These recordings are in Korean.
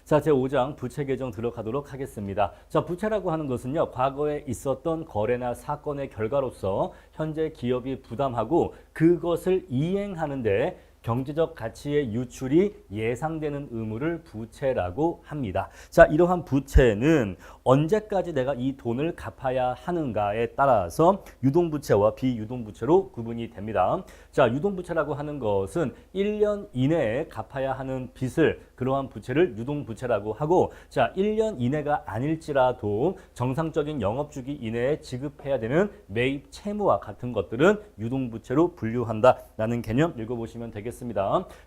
자, 제5장 부채 계정 들어가도록 하겠습니다. 자, 부채라고 하는 것은요, 과거에 있었던 거래나 사건의 결과로서 현재 기업이 부담하고 그것을 이행하는데 경제적 가치의 유출이 예상되는 의무를 부채라고 합니다. 자, 이러한 부채는 언제까지 내가 이 돈을 갚아야 하는가에 따라서 유동부채와 비유동부채로 구분이 됩니다. 자, 유동부채라고 하는 것은 1년 이내에 갚아야 하는 빚을 그러한 부채를 유동부채라고 하고, 자, 1년 이내가 아닐지라도 정상적인 영업주기 이내에 지급해야 되는 매입 채무와 같은 것들은 유동부채로 분류한다라는 개념 읽어보시면 되겠습니다.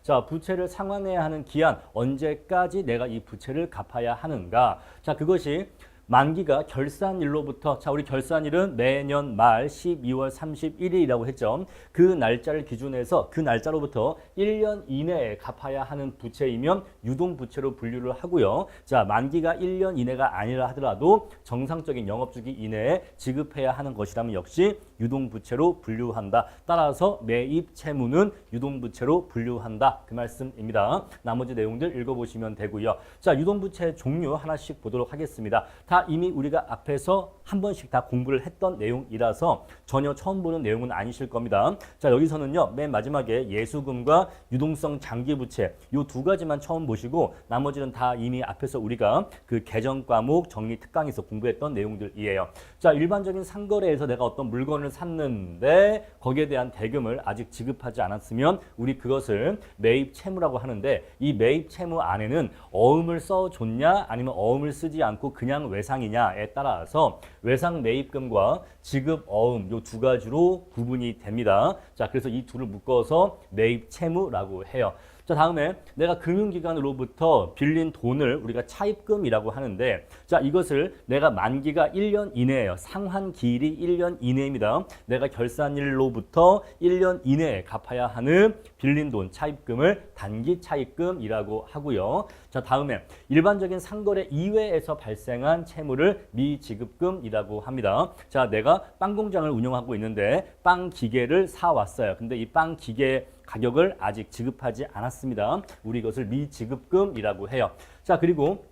자, 부채를 상환해야 하는 기한, 언제까지 내가 이 부채를 갚아야 하는가? 자, 그것이 만기가 결산일로부터, 자, 우리 결산일은 매년 말 12월 31일이라고 했죠. 그 날짜를 기준해서 그 날짜로부터 1년 이내에 갚아야 하는 부채이면 유동부채로 분류를 하고요. 자, 만기가 1년 이내가 아니라 하더라도 정상적인 영업주기 이내에 지급해야 하는 것이라면 역시 유동부채로 분류한다. 따라서 매입 채무는 유동부채로 분류한다. 그 말씀입니다. 나머지 내용들 읽어보시면 되고요. 자, 유동부채 종류 하나씩 보도록 하겠습니다. 다 이미 우리가 앞에서 한 번씩 다 공부를 했던 내용이라서 전혀 처음 보는 내용은 아니실 겁니다. 자, 여기서는요, 맨 마지막에 예수금과 유동성 장기부채 이 두 가지만 처음 보시고 나머지는 다 이미 앞에서 우리가 그 개정 과목 정리 특강에서 공부했던 내용들이에요. 자, 일반적인 상거래에서 내가 어떤 물건을 샀는데 거기에 대한 대금을 아직 지급하지 않았으면 우리 그것을 매입 채무라고 하는데, 이 매입 채무 안에는 어음을 써줬냐 아니면 어음을 쓰지 않고 그냥 외상이냐에 따라서 외상 매입금과 지급 어음 이 두 가지로 구분이 됩니다. 자, 그래서 이 둘을 묶어서 매입 채무라고 해요. 자, 다음에 내가 금융기관으로부터 빌린 돈을 우리가 차입금이라고 하는데, 자, 이것을 내가 만기가 1년 이내예요. 상환 기일이 1년 이내입니다. 내가 결산일로부터 1년 이내에 갚아야 하는 빌린 돈 차입금을 단기 차입금이라고 하고요. 자, 다음에 일반적인 상거래 이외에서 발생한 채무를 미지급금이라고 합니다. 자, 내가 빵 공장을 운영하고 있는데 빵 기계를 사왔어요. 근데 이 빵 기계 가격을 아직 지급하지 않았습니다. 우리 이것을 미지급금이라고 해요. 자, 그리고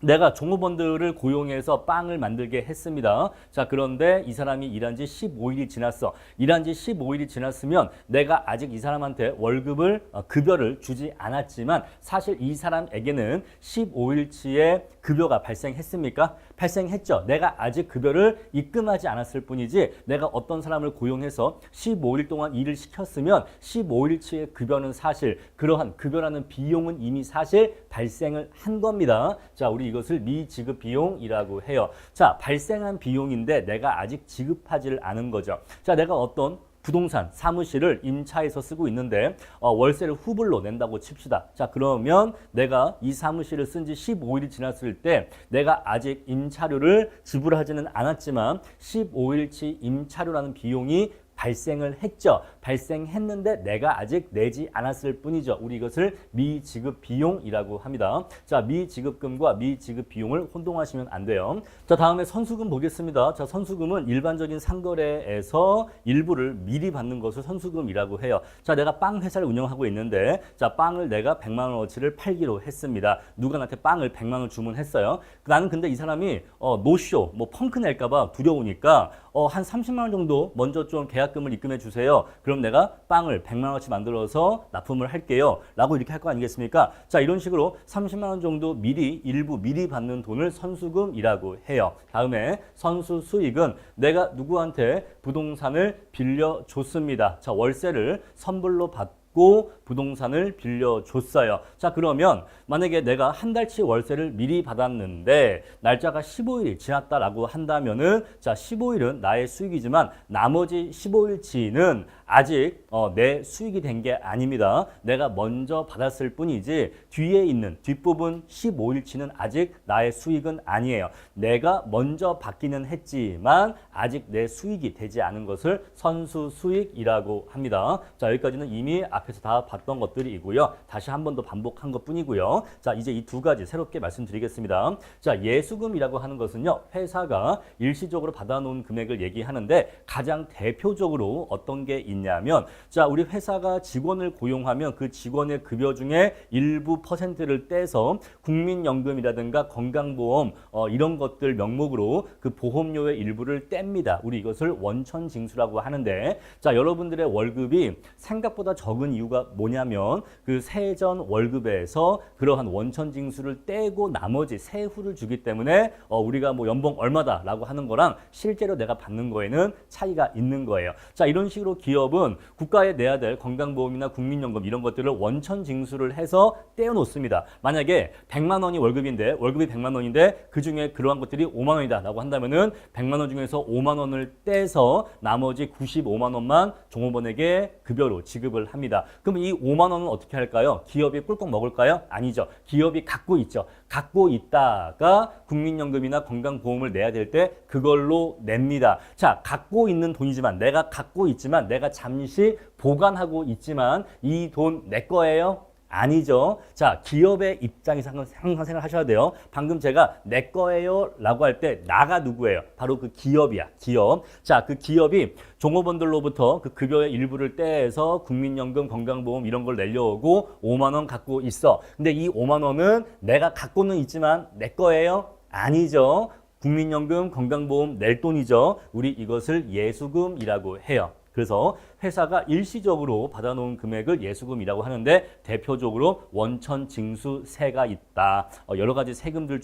내가 종업원들을 고용해서 빵을 만들게 했습니다. 자, 그런데 이 사람이 일한 지 15일이 지났어. 일한 지 15일이 지났으면 내가 아직 이 사람한테 월급을, 급여를 주지 않았지만 사실 이 사람에게는 15일치의 급여가 발생했습니까? 발생했죠. 내가 아직 급여를 입금하지 않았을 뿐이지 내가 어떤 사람을 고용해서 15일 동안 일을 시켰으면 15일치의 급여는 사실, 그러한 급여라는 비용은 이미 사실 발생을 한 겁니다. 자, 우리 이것을 미지급 비용이라고 해요. 자, 발생한 비용인데 내가 아직 지급하지를 않은 거죠. 자, 내가 어떤 부동산, 사무실을 임차해서 쓰고 있는데 월세를 후불로 낸다고 칩시다. 자, 그러면 내가 이 사무실을 쓴 지 15일이 지났을 때 내가 아직 임차료를 지불하지는 않았지만 15일치 임차료라는 비용이 발생을 했죠. 발생했는데 내가 아직 내지 않았을 뿐이죠. 우리 이것을 미지급 비용이라고 합니다. 자, 미지급금과 미지급 비용을 혼동하시면 안 돼요. 자, 다음에 선수금 보겠습니다. 자, 선수금은 일반적인 상거래에서 일부를 미리 받는 것을 선수금이라고 해요. 자, 내가 빵 회사를 운영하고 있는데, 자, 빵을 내가 100만 원어치를 팔기로 했습니다. 누가 나한테 빵을 100만 원 주문했어요. 나는 근데 이 사람이 노쇼, 뭐 펑크 낼까봐 두려우니까 한 30만 원 정도 먼저 좀 계약금을 입금해 주세요. 그럼 내가 빵을 100만 원어치 만들어서 납품을 할게요. 라고 이렇게 할 거 아니겠습니까? 자, 이런 식으로 30만 원 정도 일부 미리 받는 돈을 선수금이라고 해요. 다음에 선수 수익은 내가 누구한테 부동산을 빌려줬습니다. 자, 월세를 선불로 받고 부동산을 빌려줬어요. 자, 그러면 만약에 내가 한 달치 월세를 미리 받았는데 날짜가 15일이 지났다라고 한다면은, 자, 15일은 나의 수익이지만 나머지 15일치는 아직 내 수익이 된 게 아닙니다. 내가 먼저 받았을 뿐이지 뒤에 있는 뒷부분 15일치는 아직 나의 수익은 아니에요. 내가 먼저 받기는 했지만 아직 내 수익이 되지 않은 것을 선수 수익이라고 합니다. 자, 여기까지는 이미 앞에서 다 봤던 것들이고요. 다시 한 번 더 반복한 것뿐이고요. 자, 이제 이 두 가지 새롭게 말씀드리겠습니다. 자, 예수금이라고 하는 것은요. 회사가 일시적으로 받아놓은 금액을 얘기하는데 가장 대표적으로 어떤 게 있냐면 자, 우리 회사가 직원을 고용하면 그 직원의 급여 중에 일부 퍼센트를 떼서 국민연금이라든가 건강보험 이런 것들 명목으로 그 보험료의 일부를 뗍니다. 우리 이것을 원천징수라고 하는데 자, 여러분들의 월급이 생각보다 적은 이유가 뭐냐면 그 세전 월급에서 그러한 원천징수를 떼고 나머지 세후를 주기 때문에 우리가 뭐 연봉 얼마다라고 하는 거랑 실제로 내가 받는 거에는 차이가 있는 거예요. 자, 이런 식으로 기업은 국가에 내야 될 건강보험이나 국민연금 이런 것들을 원천징수를 해서 떼어놓습니다. 만약에 100만 원이 월급인데 월급이 100만 원인데 그중에 그러한 것들이 5만 원이다라고 한다면은 100만 원 중에서 5만 원을 떼서 나머지 95만 원만 종업원에게 급여로 지급을 합니다. 그럼 이 5만 원은 어떻게 할까요? 기업이 꿀꺽 먹을까요? 아니죠. 기업이 갖고 있죠. 갖고 있다가 국민연금이나 건강보험을 내야 될 때 그걸로 냅니다. 자, 갖고 있는 돈이지만 내가 갖고 있지만 내가 잠시 보관하고 있지만 이 돈 내 거예요? 아니죠. 자, 기업의 입장에서 항상 생각하셔야 돼요. 방금 제가 내 거예요 라고 할 때 나가 누구예요? 바로 그 기업이야. 기업. 자, 그 기업이 종업원들로부터 그 급여의 일부를 떼서 국민연금, 건강보험 이런 걸 내려오고 5만 원 갖고 있어. 근데 이 5만 원은 내가 갖고는 있지만 내 거예요? 아니죠. 국민연금, 건강보험 낼 돈이죠. 우리 이것을 예수금이라고 해요. 그래서 회사가 일시적으로 받아놓은 금액을 예수금이라고 하는데 대표적으로 원천징수세가 있다. 여러 가지 세금들을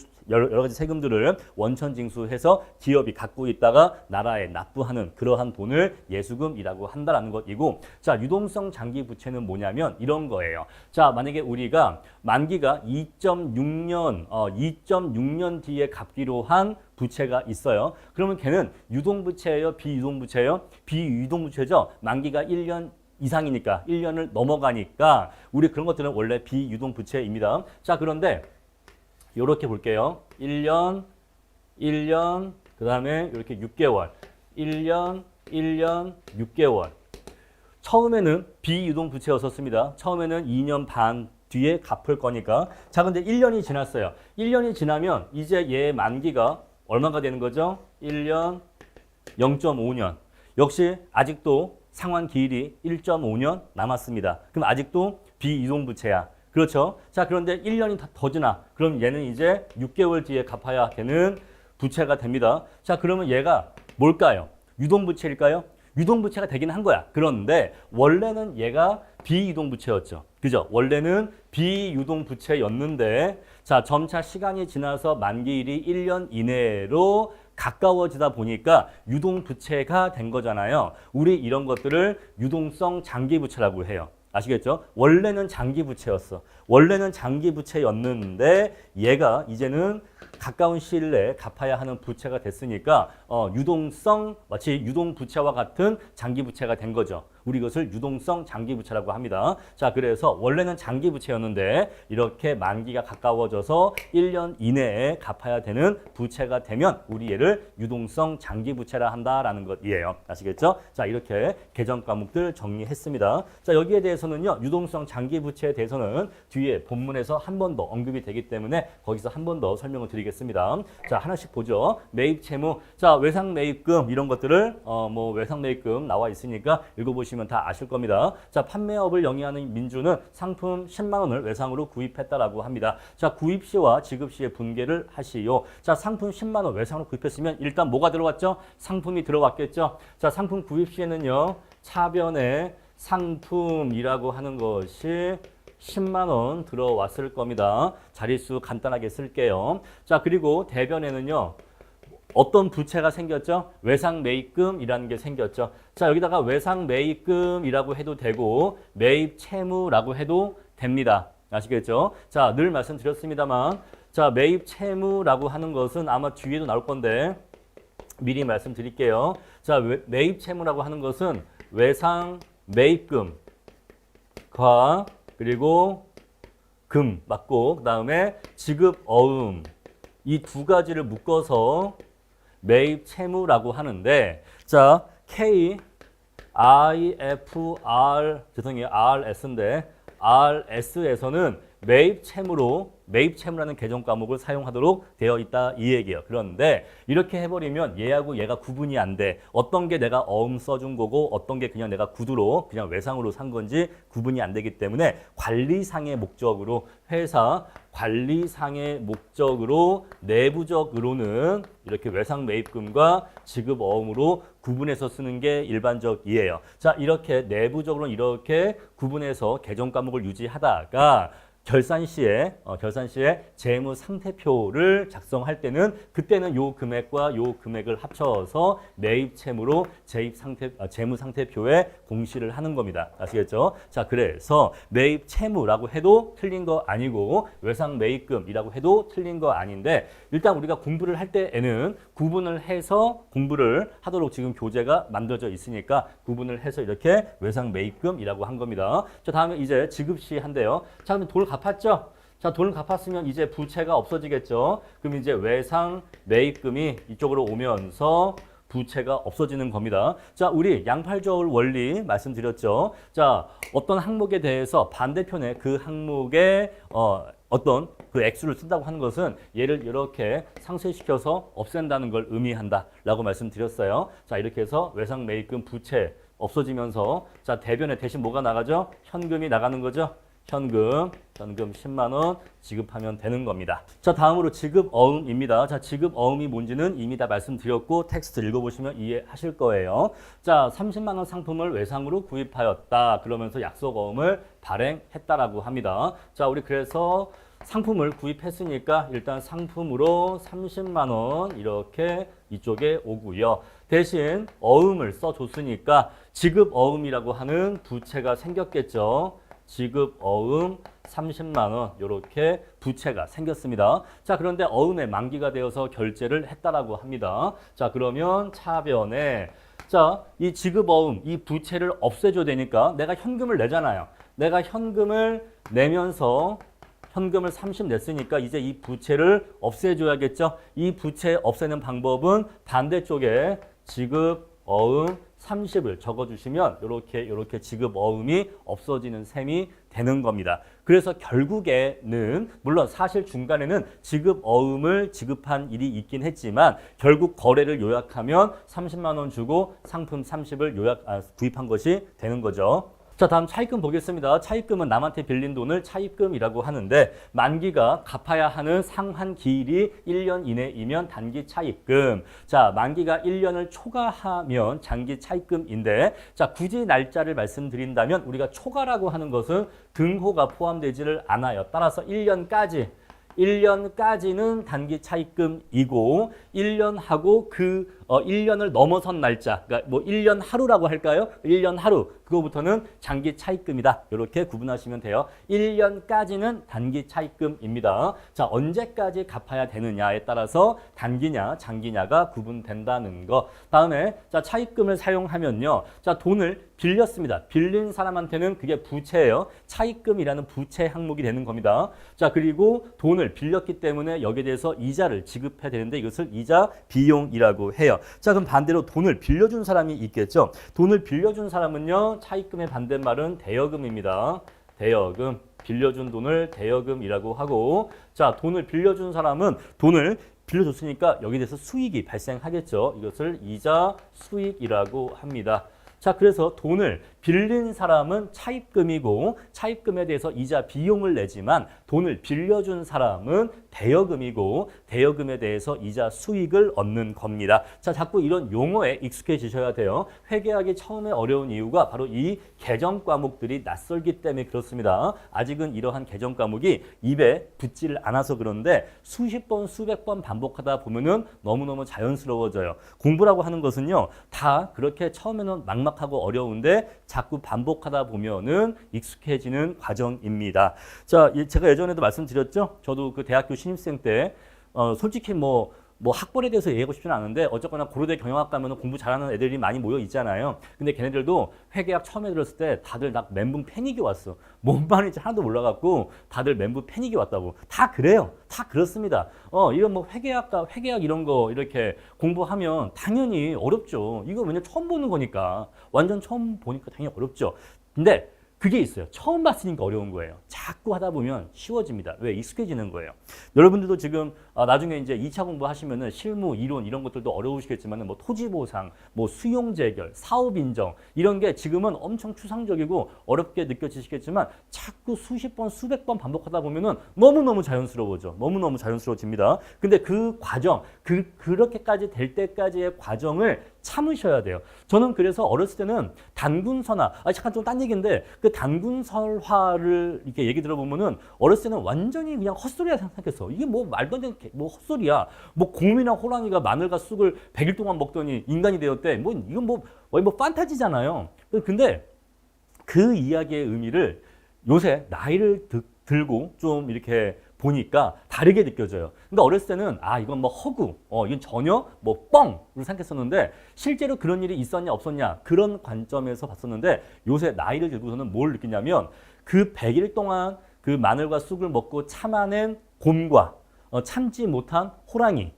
원천징수해서 기업이 갖고 있다가 나라에 납부하는 그러한 돈을 예수금이라고 한다라는 것이고, 자, 유동성 장기 부채는 뭐냐면 이런 거예요. 자, 만약에 우리가 만기가 2.6년 뒤에 갚기로 한 부채가 있어요. 그러면 걔는 유동부채예요? 비유동부채예요? 비유동부채죠. 만기가 1년 이상이니까 1년을 넘어가니까 우리 그런 것들은 원래 비유동부채입니다. 자, 그런데 이렇게 볼게요. 1년, 그 다음에 이렇게 6개월, 1년, 6개월. 처음에는 비유동부채였었습니다. 처음에는 2년 반 뒤에 갚을 거니까. 자, 근데 1년이 지났어요. 1년이 지나면 이제 얘 만기가 얼마가 되는 거죠? 1년, 0.5년. 역시 아직도 상환 기일이 1.5년 남았습니다. 그럼 아직도 비유동부채야. 그렇죠? 자, 그런데 1년이 더 지나. 그럼 얘는 이제 6개월 뒤에 갚아야 되는 부채가 됩니다. 자, 그러면 얘가 뭘까요? 유동부채일까요? 유동부채가 되긴 한 거야. 그런데 원래는 얘가 비유동부채였죠. 그죠? 원래는 비유동부채였는데 자, 점차 시간이 지나서 만기일이 1년 이내로 가까워지다 보니까 유동부채가 된 거잖아요. 우리 이런 것들을 유동성 장기부채라고 해요. 아시겠죠? 원래는 장기부채였어. 원래는 장기부채였는데 얘가 이제는 가까운 시일 내에 갚아야 하는 부채가 됐으니까 유동성, 마치 유동부채와 같은 장기부채가 된 거죠. 우리 이것을 유동성 장기부채라고 합니다. 자, 그래서 원래는 장기부채였는데 이렇게 만기가 가까워져서 1년 이내에 갚아야 되는 부채가 되면 우리 얘를 유동성 장기부채라 한다라는 것이에요. 아시겠죠? 자, 이렇게 개정 과목들 정리했습니다. 자, 여기에 대해서는요. 유동성 장기부채에 대해서는 뒤에 본문에서 한 번 더 언급이 되기 때문에 거기서 한 번 더 설명을 드리겠습니다. 자, 하나씩 보죠. 매입 채무. 자, 외상 매입금 이런 것들을 뭐 외상 매입금 나와 있으니까 읽어보시면 다 아실 겁니다. 자, 판매업을 영위하는 민주는 상품 10만 원을 외상으로 구입했다라고 합니다. 자, 구입 시와 지급 시에 분계를 하시오. 자, 상품 10만 원 외상으로 구입했으면 일단 뭐가 들어왔죠? 상품이 들어왔겠죠. 자, 상품 구입 시에는요. 차변에 상품이라고 하는 것이 10만 원 들어왔을 겁니다. 자릿수 간단하게 쓸게요. 자, 그리고 대변에는요. 어떤 부채가 생겼죠? 외상 매입금이라는 게 생겼죠. 자, 여기다가 외상 매입금이라고 해도 되고 매입 채무라고 해도 됩니다. 아시겠죠? 자, 늘 말씀드렸습니다만 자, 매입 채무라고 하는 것은 아마 뒤에도 나올 건데 미리 말씀드릴게요. 자, 매입 채무라고 하는 것은 외상 매입금과 그리고 금 맞고 그다음에 지급 어음 이 두 가지를 묶어서 매입 채무라고 하는데 자, KIFR 죄송해요. RS인데 RS에서는 매입채무라는 개정 과목을 사용하도록 되어 있다 이 얘기예요. 그런데 이렇게 해버리면 얘하고 얘가 구분이 안 돼. 어떤 게 내가 어음 써준 거고 어떤 게 그냥 내가 구두로 그냥 외상으로 산 건지 구분이 안 되기 때문에 관리상의 목적으로 회사 관리상의 목적으로 내부적으로는 이렇게 외상 매입금과 지급 어음으로 구분해서 쓰는 게 일반적이에요. 자, 이렇게 내부적으로 이렇게 구분해서 개정 과목을 유지하다가 결산 시에 재무 상태표를 작성할 때는 그때는 요 금액과 요 금액을 합쳐서 매입 채무로 재무 상태표에 공시를 하는 겁니다. 아시겠죠? 자, 그래서 매입 채무라고 해도 틀린 거 아니고 외상 매입금이라고 해도 틀린 거 아닌데 일단 우리가 공부를 할 때에는 구분을 해서 공부를 하도록 지금 교재가 만들어져 있으니까 구분을 해서 이렇게 외상 매입금이라고 한 겁니다. 자, 다음에 이제 지급시 한대요. 자, 그러면 돈을 갚았죠? 자, 돈을 갚았으면 이제 부채가 없어지겠죠? 그럼 이제 외상 매입금이 이쪽으로 오면서 부채가 없어지는 겁니다. 자, 우리 양팔저울 원리 말씀드렸죠? 자, 어떤 항목에 대해서 반대편에 그 항목에 어떤 그 액수를 쓴다고 하는 것은 얘를 이렇게 상쇄시켜서 없앤다는 걸 의미한다라고 말씀드렸어요. 자, 이렇게 해서 외상 매입금 부채 없어지면서 자, 대변에 대신 뭐가 나가죠? 현금이 나가는 거죠. 현금 10만 원 지급하면 되는 겁니다. 자, 다음으로 지급어음입니다. 자, 지급어음이 뭔지는 이미 다 말씀드렸고 텍스트 읽어보시면 이해하실 거예요. 자, 30만 원 상품을 외상으로 구입하였다. 그러면서 약속어음을 발행했다라고 합니다. 자, 우리 그래서 상품을 구입했으니까 일단 상품으로 30만 원 이렇게 이쪽에 오고요. 대신 어음을 써줬으니까 지급어음이라고 하는 부채가 생겼겠죠. 지급어음 30만 원 이렇게 부채가 생겼습니다. 자, 그런데 어음의 만기가 되어서 결제를 했다라고 합니다. 자, 그러면 차변에 자, 이 지급어음 이 부채를 없애줘야 되니까 내가 현금을 내잖아요. 내가 현금을 내면서 현금을 30 냈으니까 이제 이 부채를 없애줘야겠죠. 이 부채 없애는 방법은 반대쪽에 지급어음 30을 적어주시면 이렇게 지급어음이 없어지는 셈이 되는 겁니다. 그래서 결국에는 물론 사실 중간에는 지급어음을 지급한 일이 있긴 했지만 결국 거래를 요약하면 30만 원 주고 상품 30을 구입한 것이 되는 거죠. 자, 다음 차입금 보겠습니다. 차입금은 남한테 빌린 돈을 차입금이라고 하는데 만기가 갚아야 하는 상한 기일이 1년 이내이면 단기 차입금. 자, 만기가 1년을 초과하면 장기 차입금인데 자, 굳이 날짜를 말씀드린다면 우리가 초과라고 하는 것은 등호가 포함되지를 않아요. 따라서 1년까지는 단기 차입금이고 1년하고 1년을 넘어선 날짜, 그러니까 뭐 1년 하루라고 할까요? 1년 하루, 그거부터는 장기 차입금이다. 이렇게 구분하시면 돼요. 1년까지는 단기 차입금입니다. 자, 언제까지 갚아야 되느냐에 따라서 단기냐, 장기냐가 구분된다는 거. 다음에 자, 차입금을 사용하면요. 자, 돈을 빌렸습니다. 빌린 사람한테는 그게 부채예요. 차입금이라는 부채 항목이 되는 겁니다. 자, 그리고 돈을 빌렸기 때문에 여기에 대해서 이자를 지급해야 되는데 이것을 이자 비용이라고 해요. 자, 그럼 반대로 돈을 빌려준 사람이 있겠죠. 돈을 빌려준 사람은요. 차입금의 반대말은 대여금입니다. 대여금. 빌려준 돈을 대여금이라고 하고 자, 돈을 빌려준 사람은 돈을 빌려줬으니까 여기에 대해서 수익이 발생하겠죠. 이것을 이자 수익이라고 합니다. 자, 그래서 돈을 빌린 사람은 차입금이고 차입금에 대해서 이자 비용을 내지만 돈을 빌려준 사람은 대여금이고 대여금에 대해서 이자 수익을 얻는 겁니다. 자, 자꾸 이런 용어에 익숙해지셔야 돼요. 회계학이 처음에 어려운 이유가 바로 이 개정 과목들이 낯설기 때문에 그렇습니다. 아직은 이러한 개정 과목이 입에 붙지를 않아서 그런데 수십 번, 수백 번 반복하다 보면은 너무너무 자연스러워져요. 공부라고 하는 것은요, 다 그렇게 처음에는 막막하고 어려운데 자꾸 반복하다 보면은 익숙해지는 과정입니다. 자, 제가 예전에도 말씀드렸죠. 저도 그 대학교 신입생 때 솔직히 뭐 학벌에 대해서 얘기하고 싶지는 않은데 어쨌거나 고려대 경영학 가면 공부 잘하는 애들이 많이 모여 있잖아요. 근데 걔네들도 회계학 처음에 들었을 때 다들 나 멘붕 패닉이 왔어. 뭔 말인지 하나도 몰라갖고 다들 멘붕 패닉이 왔다고. 다 그래요. 다 그렇습니다. 이런 뭐 회계학 이런 거 이렇게 공부하면 당연히 어렵죠. 이거 왜냐면 처음 보는 거니까. 완전 처음 보니까 당연히 어렵죠. 근데 그게 있어요. 처음 봤으니까 어려운 거예요. 자꾸 하다 보면 쉬워집니다. 왜? 익숙해지는 거예요. 여러분들도 지금 나중에 이제 2차 공부하시면은 실무, 이론 이런 것들도 어려우시겠지만은 뭐 토지 보상, 뭐 수용 재결, 사업 인정 이런 게 지금은 엄청 추상적이고 어렵게 느껴지시겠지만 자꾸 수십 번, 수백 번 반복하다 보면은 너무너무 자연스러워져. 너무너무 자연스러워집니다. 근데 그 과정, 그렇게까지 될 때까지의 과정을 참으셔야 돼요. 저는 그래서 어렸을 때는 단군설화, 잠깐 좀 딴 얘기인데 그 단군설화를 이렇게 얘기 들어보면은 어렸을 때는 완전히 그냥 헛소리라 생각했어. 이게 뭐 말도 안 되는 뭐 헛소리야. 뭐 곰이나 호랑이가 마늘과 쑥을 100일 동안 먹더니 인간이 되었대. 뭐 이건 뭐 판타지잖아요. 근데 그 이야기의 의미를 요새 나이를 들고 좀 이렇게 보니까 다르게 느껴져요. 근데 어렸을 때는 이건 뭐 허구, 이건 전혀 뭐 뻥으로 생각했었는데 실제로 그런 일이 있었냐 없었냐 그런 관점에서 봤었는데 요새 나이를 들고서는 뭘 느끼냐면 그 100일 동안 그 마늘과 쑥을 먹고 참아낸 곰과 참지 못한 호랑이,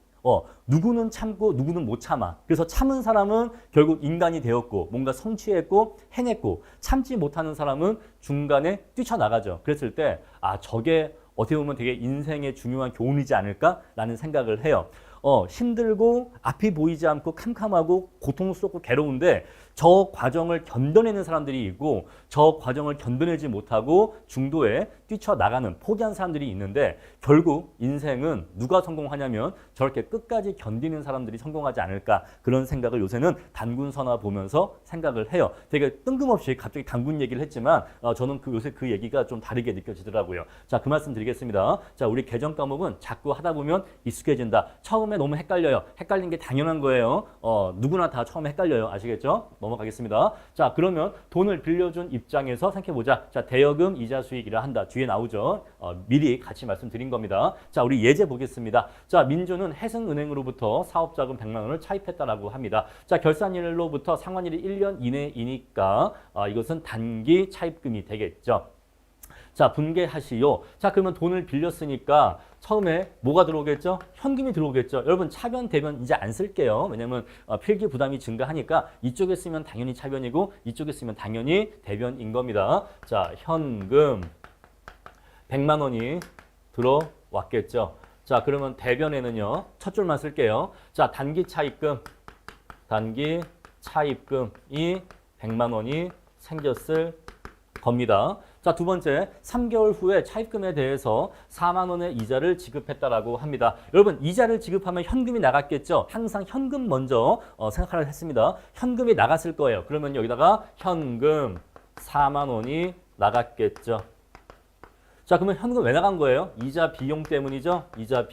누구는 참고 누구는 못 참아. 그래서 참은 사람은 결국 인간이 되었고 뭔가 성취했고 해냈고 참지 못하는 사람은 중간에 뛰쳐나가죠. 그랬을 때 저게 어떻게 보면 되게 인생의 중요한 교훈이지 않을까라는 생각을 해요. 힘들고 앞이 보이지 않고 캄캄하고 고통스럽고 괴로운데 저 과정을 견뎌내는 사람들이 있고 저 과정을 견뎌내지 못하고 중도에 뛰쳐나가는 포기한 사람들이 있는데 결국 인생은 누가 성공하냐면 저렇게 끝까지 견디는 사람들이 성공하지 않을까 그런 생각을 요새는 단군선화 보면서 생각을 해요. 되게 뜬금없이 갑자기 단군 얘기를 했지만 저는 요새 그 얘기가 좀 다르게 느껴지더라고요. 자, 그 말씀 드리겠습니다. 자, 우리 개정 과목은 자꾸 하다 보면 익숙해진다. 처음에 너무 헷갈려요. 헷갈린 게 당연한 거예요. 누구나 다 처음에 헷갈려요. 아시겠죠? 넘어가겠습니다. 자, 그러면 돈을 빌려준 입장에서 생각해보자. 자, 대여금 이자 수익이라 한다. 뒤에 나오죠. 미리 같이 말씀드린 겁니다. 자, 우리 예제 보겠습니다. 자, 민주는 해승은행으로부터 사업자금 100만 원을 차입했다라고 합니다. 자, 결산일로부터 상환일이 1년 이내이니까 이것은 단기 차입금이 되겠죠. 자, 분개하시오. 자, 그러면 돈을 빌렸으니까 처음에 뭐가 들어오겠죠? 현금이 들어오겠죠. 여러분 차변, 대변 이제 안 쓸게요. 왜냐면 필기 부담이 증가하니까 이쪽에 쓰면 당연히 차변이고 이쪽에 쓰면 당연히 대변인 겁니다. 자, 현금 100만 원이 들어왔겠죠. 자, 그러면 대변에는요. 첫 줄만 쓸게요. 자, 단기 차입금이 100만 원이 생겼을 겁니다. 자, 두 번째, 3개월 후에 차입금에 대해서 4만 원의 이자를 지급했다라고 합니다. 여러분, 이자를 지급하면 현금이 나갔겠죠? 항상 현금 먼저 생각하라 했습니다. 현금이 나갔을 거예요. 그러면 여기다가 현금 4만 원이 나갔겠죠. 자, 그러면 현금 왜 나간 거예요? 이자 비용 때문이죠? 이자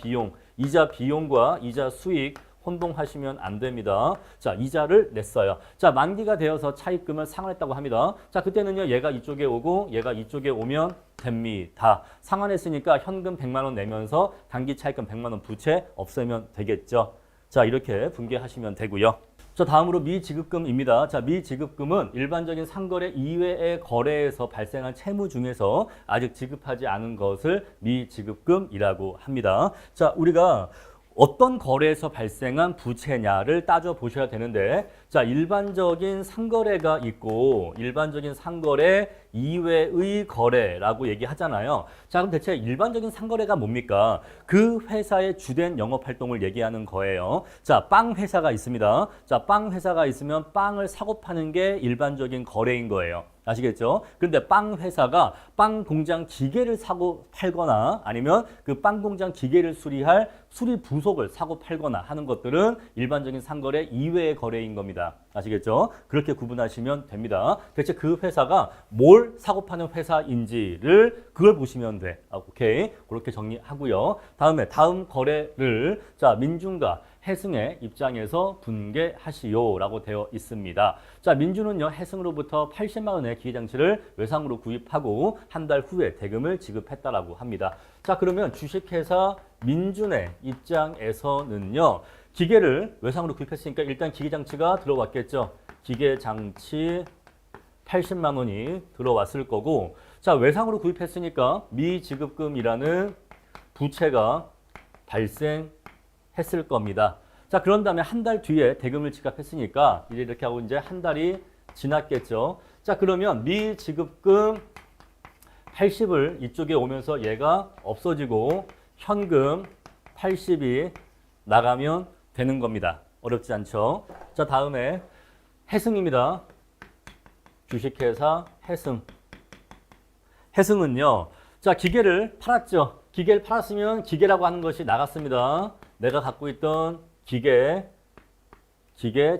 비용과 이자 수익 혼동하시면 안 됩니다. 자, 이자를 냈어요. 자, 만기가 되어서 차입금을 상환했다고 합니다. 자, 그때는요, 얘가 이쪽에 오고 얘가 이쪽에 오면 됩니다. 상환했으니까 현금 100만 원 내면서 단기 차입금 100만 원 부채 없애면 되겠죠. 자, 이렇게 분개하시면 되고요. 자, 다음으로 미지급금입니다. 자, 미지급금은 일반적인 상거래 이외의 거래에서 발생한 채무 중에서 아직 지급하지 않은 것을 미지급금이라고 합니다. 자, 우리가 어떤 거래에서 발생한 부채냐를 따져보셔야 되는데, 자, 일반적인 상거래가 있고 일반적인 상거래 이외의 거래라고 얘기하잖아요. 자, 그럼 대체 일반적인 상거래가 뭡니까? 그 회사의 주된 영업활동을 얘기하는 거예요. 자, 빵 회사가 있습니다. 자, 빵 회사가 있으면 빵을 사고 파는 게 일반적인 거래인 거예요. 아시겠죠? 그런데 빵 회사가 빵 공장 기계를 사고 팔거나 아니면 그 빵 공장 기계를 수리할 수리 부속을 사고 팔거나 하는 것들은 일반적인 상거래 이외의 거래인 겁니다. 아시겠죠? 그렇게 구분하시면 됩니다. 대체 그 회사가 뭘 사고 파는 회사인지를 그걸 보시면 돼. 오케이. 그렇게 정리하고요. 다음 거래를 자, 민중과 해승의 입장에서 분개하시오라고 되어 있습니다. 자, 민주는요, 해승으로부터 80만 원의 기계장치를 외상으로 구입하고 한 달 후에 대금을 지급했다라고 합니다. 자, 그러면 주식회사 민준의 입장에서는요, 기계를 외상으로 구입했으니까 일단 기계장치가 들어왔겠죠. 기계장치 80만 원이 들어왔을 거고, 자, 외상으로 구입했으니까 미지급금이라는 부채가 발생했을 겁니다. 자, 그런 다음에 한 달 뒤에 대금을 지급했으니까 이렇게 하고 이제 한 달이 지났겠죠. 자, 그러면 미지급금 80을 이쪽에 오면서 얘가 없어지고 현금 80이 나가면 되는 겁니다. 어렵지 않죠? 자, 다음에 해승입니다. 주식회사 해승. 해승은요. 자, 기계를 팔았죠. 기계를 팔았으면 기계라고 하는 것이 나갔습니다. 내가 갖고 있던 기계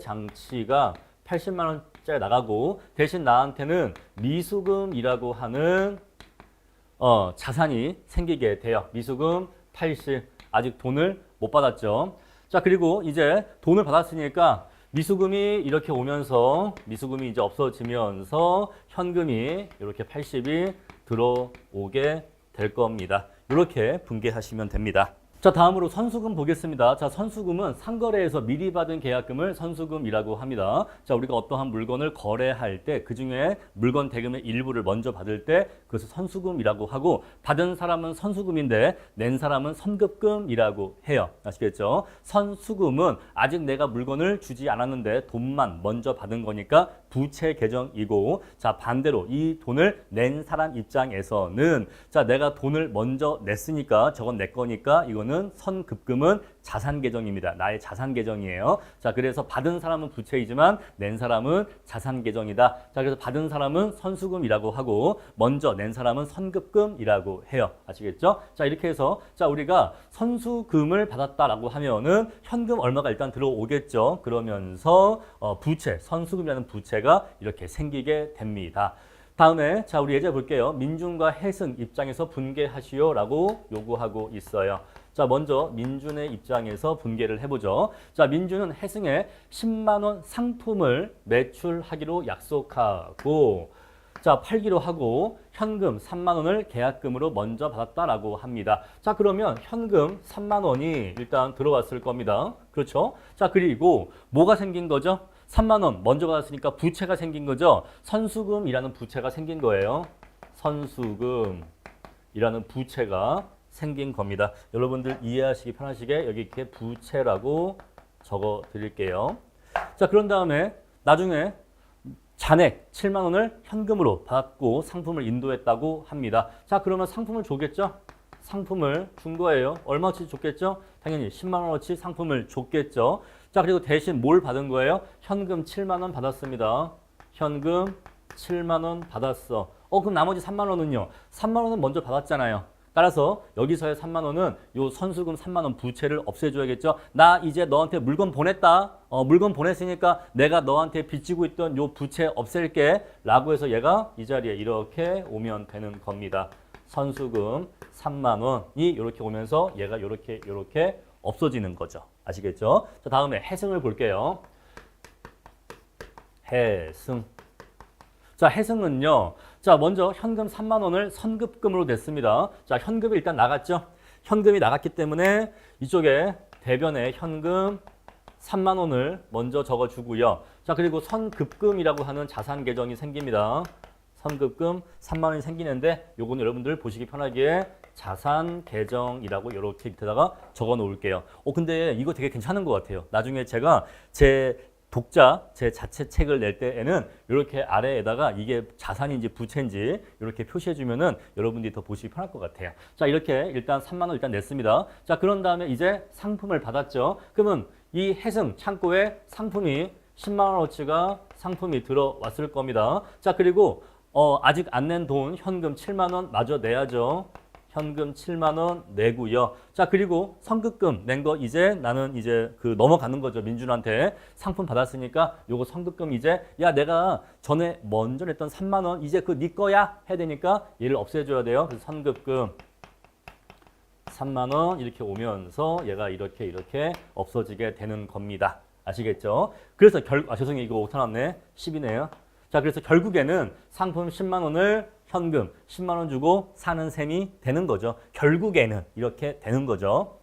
장치가 80만 원짜리 나가고 대신 나한테는 미수금이라고 하는 자산이 생기게 돼요. 미수금 80. 아직 돈을 못 받았죠. 자, 그리고 이제 돈을 받았으니까 미수금이 이렇게 오면서 미수금이 이제 없어지면서 현금이 이렇게 80이 들어오게 될 겁니다. 이렇게 분개하시면 됩니다. 자, 다음으로 선수금 보겠습니다. 자, 선수금은 상거래에서 미리 받은 계약금을 선수금이라고 합니다. 자, 우리가 어떠한 물건을 거래할 때 그중에 물건 대금의 일부를 먼저 받을 때 그것을 선수금이라고 하고 받은 사람은 선수금인데 낸 사람은 선급금이라고 해요. 아시겠죠? 선수금은 아직 내가 물건을 주지 않았는데 돈만 먼저 받은 거니까 부채 계정이고 자, 반대로 이 돈을 낸 사람 입장에서는 자, 내가 돈을 먼저 냈으니까 저건 내 거니까 이거는 선급금은 자산 계정입니다. 나의 자산 계정이에요. 자, 그래서 받은 사람은 부채이지만 낸 사람은 자산 계정이다. 자, 그래서 받은 사람은 선수금이라고 하고 먼저 낸 사람은 선급금이라고 해요. 아시겠죠? 자, 이렇게 해서 자, 우리가 선수금을 받았다라고 하면은 현금 얼마가 일단 들어오겠죠. 그러면서 부채, 선수금이라는 부채가 이렇게 생기게 됩니다. 다음에 자, 우리 예제 볼게요. 민준과 해승 입장에서 분개하시오라고 요구하고 있어요. 자, 먼저 민준의 입장에서 분개를 해보죠. 자, 민준은 해승에 10만 원 상품을 매출하기로 약속하고 자, 팔기로 하고 현금 3만 원을 계약금으로 먼저 받았다라고 합니다. 자, 그러면 현금 3만 원이 일단 들어왔을 겁니다. 그렇죠? 자, 그리고 뭐가 생긴 거죠? 3만 원 먼저 받았으니까 부채가 생긴 거죠. 선수금이라는 부채가 생긴 거예요. 선수금이라는 부채가 생긴 겁니다. 여러분들 이해하시기 편하시게 여기 이렇게 부채라고 적어 드릴게요. 자, 그런 다음에 나중에 잔액 7만 원을 현금으로 받고 상품을 인도했다고 합니다. 자, 그러면 상품을 줬겠죠? 상품을 준 거예요. 얼마치 줬겠죠? 당연히 10만 원어치 상품을 줬겠죠. 자, 그리고 대신 뭘 받은 거예요? 현금 7만 원 받았습니다. 현금 7만 원 받았어. 그럼 나머지 3만 원은요? 3만 원은 먼저 받았잖아요. 따라서 여기서의 3만 원은 요 선수금 3만 원 부채를 없애줘야겠죠. 나 이제 너한테 물건 보냈다. 물건 보냈으니까 내가 너한테 빚지고 있던 요 부채 없앨게 라고 해서 얘가 이 자리에 이렇게 오면 되는 겁니다. 선수금 3만 원이 이렇게 오면서 얘가 이렇게 없어지는 거죠. 아시겠죠? 자, 다음에 해승을 볼게요. 해승. 자, 해승은요. 자, 먼저 현금 3만 원을 선급금으로 냈습니다. 자, 현금이 일단 나갔죠. 현금이 나갔기 때문에 이쪽에 대변에 현금 3만 원을 먼저 적어주고요. 자, 그리고 선급금이라고 하는 자산 계정이 생깁니다. 선급금 3만 원이 생기는데 요거는 여러분들 보시기 편하게 자산 계정이라고 이렇게 밑에다가 적어 놓을게요. 근데 이거 되게 괜찮은 것 같아요. 나중에 제가 제 자체 책을 낼 때에는 이렇게 아래에다가 이게 자산인지 부채인지 이렇게 표시해 주면은 여러분들이 더 보시기 편할 것 같아요. 자, 이렇게 일단 3만 원 일단 냈습니다. 자, 그런 다음에 이제 상품을 받았죠. 그러면 이 해승 창고에 상품이 10만 원어치가 상품이 들어왔을 겁니다. 자, 그리고 아직 안 낸 돈 현금 7만 원 마저 내야죠. 현금 7만 원 내고요. 자, 그리고 선급금 낸 거 이제 나는 이제 넘어가는 거죠. 민준한테 상품 받았으니까 요거 선급금 이제 야, 내가 전에 먼저 냈던 3만 원 이제 네 거야 해야 되니까 얘를 없애줘야 돼요. 그래서 선급금 3만 원 이렇게 오면서 얘가 이렇게 없어지게 되는 겁니다. 아시겠죠? 그래서 죄송해요. 이거 오타 났네. 10이네요. 자, 그래서 결국에는 상품 10만 원을 현금 10만 원 주고 사는 셈이 되는 거죠. 결국에는 이렇게 되는 거죠.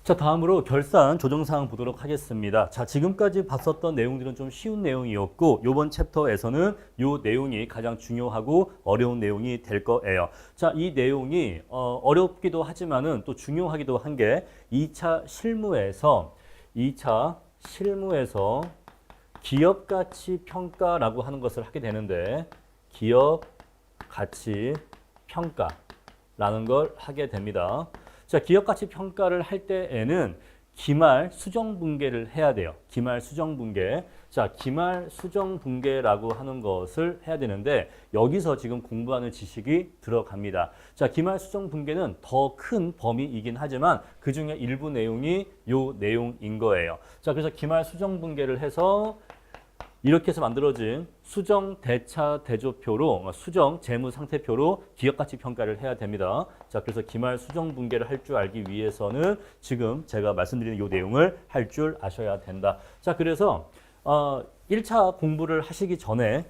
자, 다음으로 결산 조정사항 보도록 하겠습니다. 자, 지금까지 봤었던 내용들은 좀 쉬운 내용이었고 이번 챕터에서는 이 내용이 가장 중요하고 어려운 내용이 될 거예요. 자, 이 내용이 어렵기도 하지만은 또 중요하기도 한 게 2차 실무에서 기업가치 평가라고 하는 것을 하게 되는데 기업가치 평가라는 걸 하게 됩니다. 자, 기업 가치 평가를 할 때에는 기말 수정 분계를 해야 돼요. 기말 수정 분계. 자, 기말 수정 분계라고 하는 것을 해야 되는데 여기서 지금 공부하는 지식이 들어갑니다. 자, 기말 수정 분계는 더 큰 범위이긴 하지만 그 중에 일부 내용이 요 내용인 거예요. 자, 그래서 기말 수정 분계를 해서 이렇게 해서 만들어진 수정 대차 대조표로 수정 재무 상태표로 기업 가치 평가를 해야 됩니다. 자, 그래서 기말 수정 분계를 할 줄 알기 위해서는 지금 제가 말씀드리는 이 내용을 할 줄 아셔야 된다. 자, 그래서 1차 공부를 하시기 전에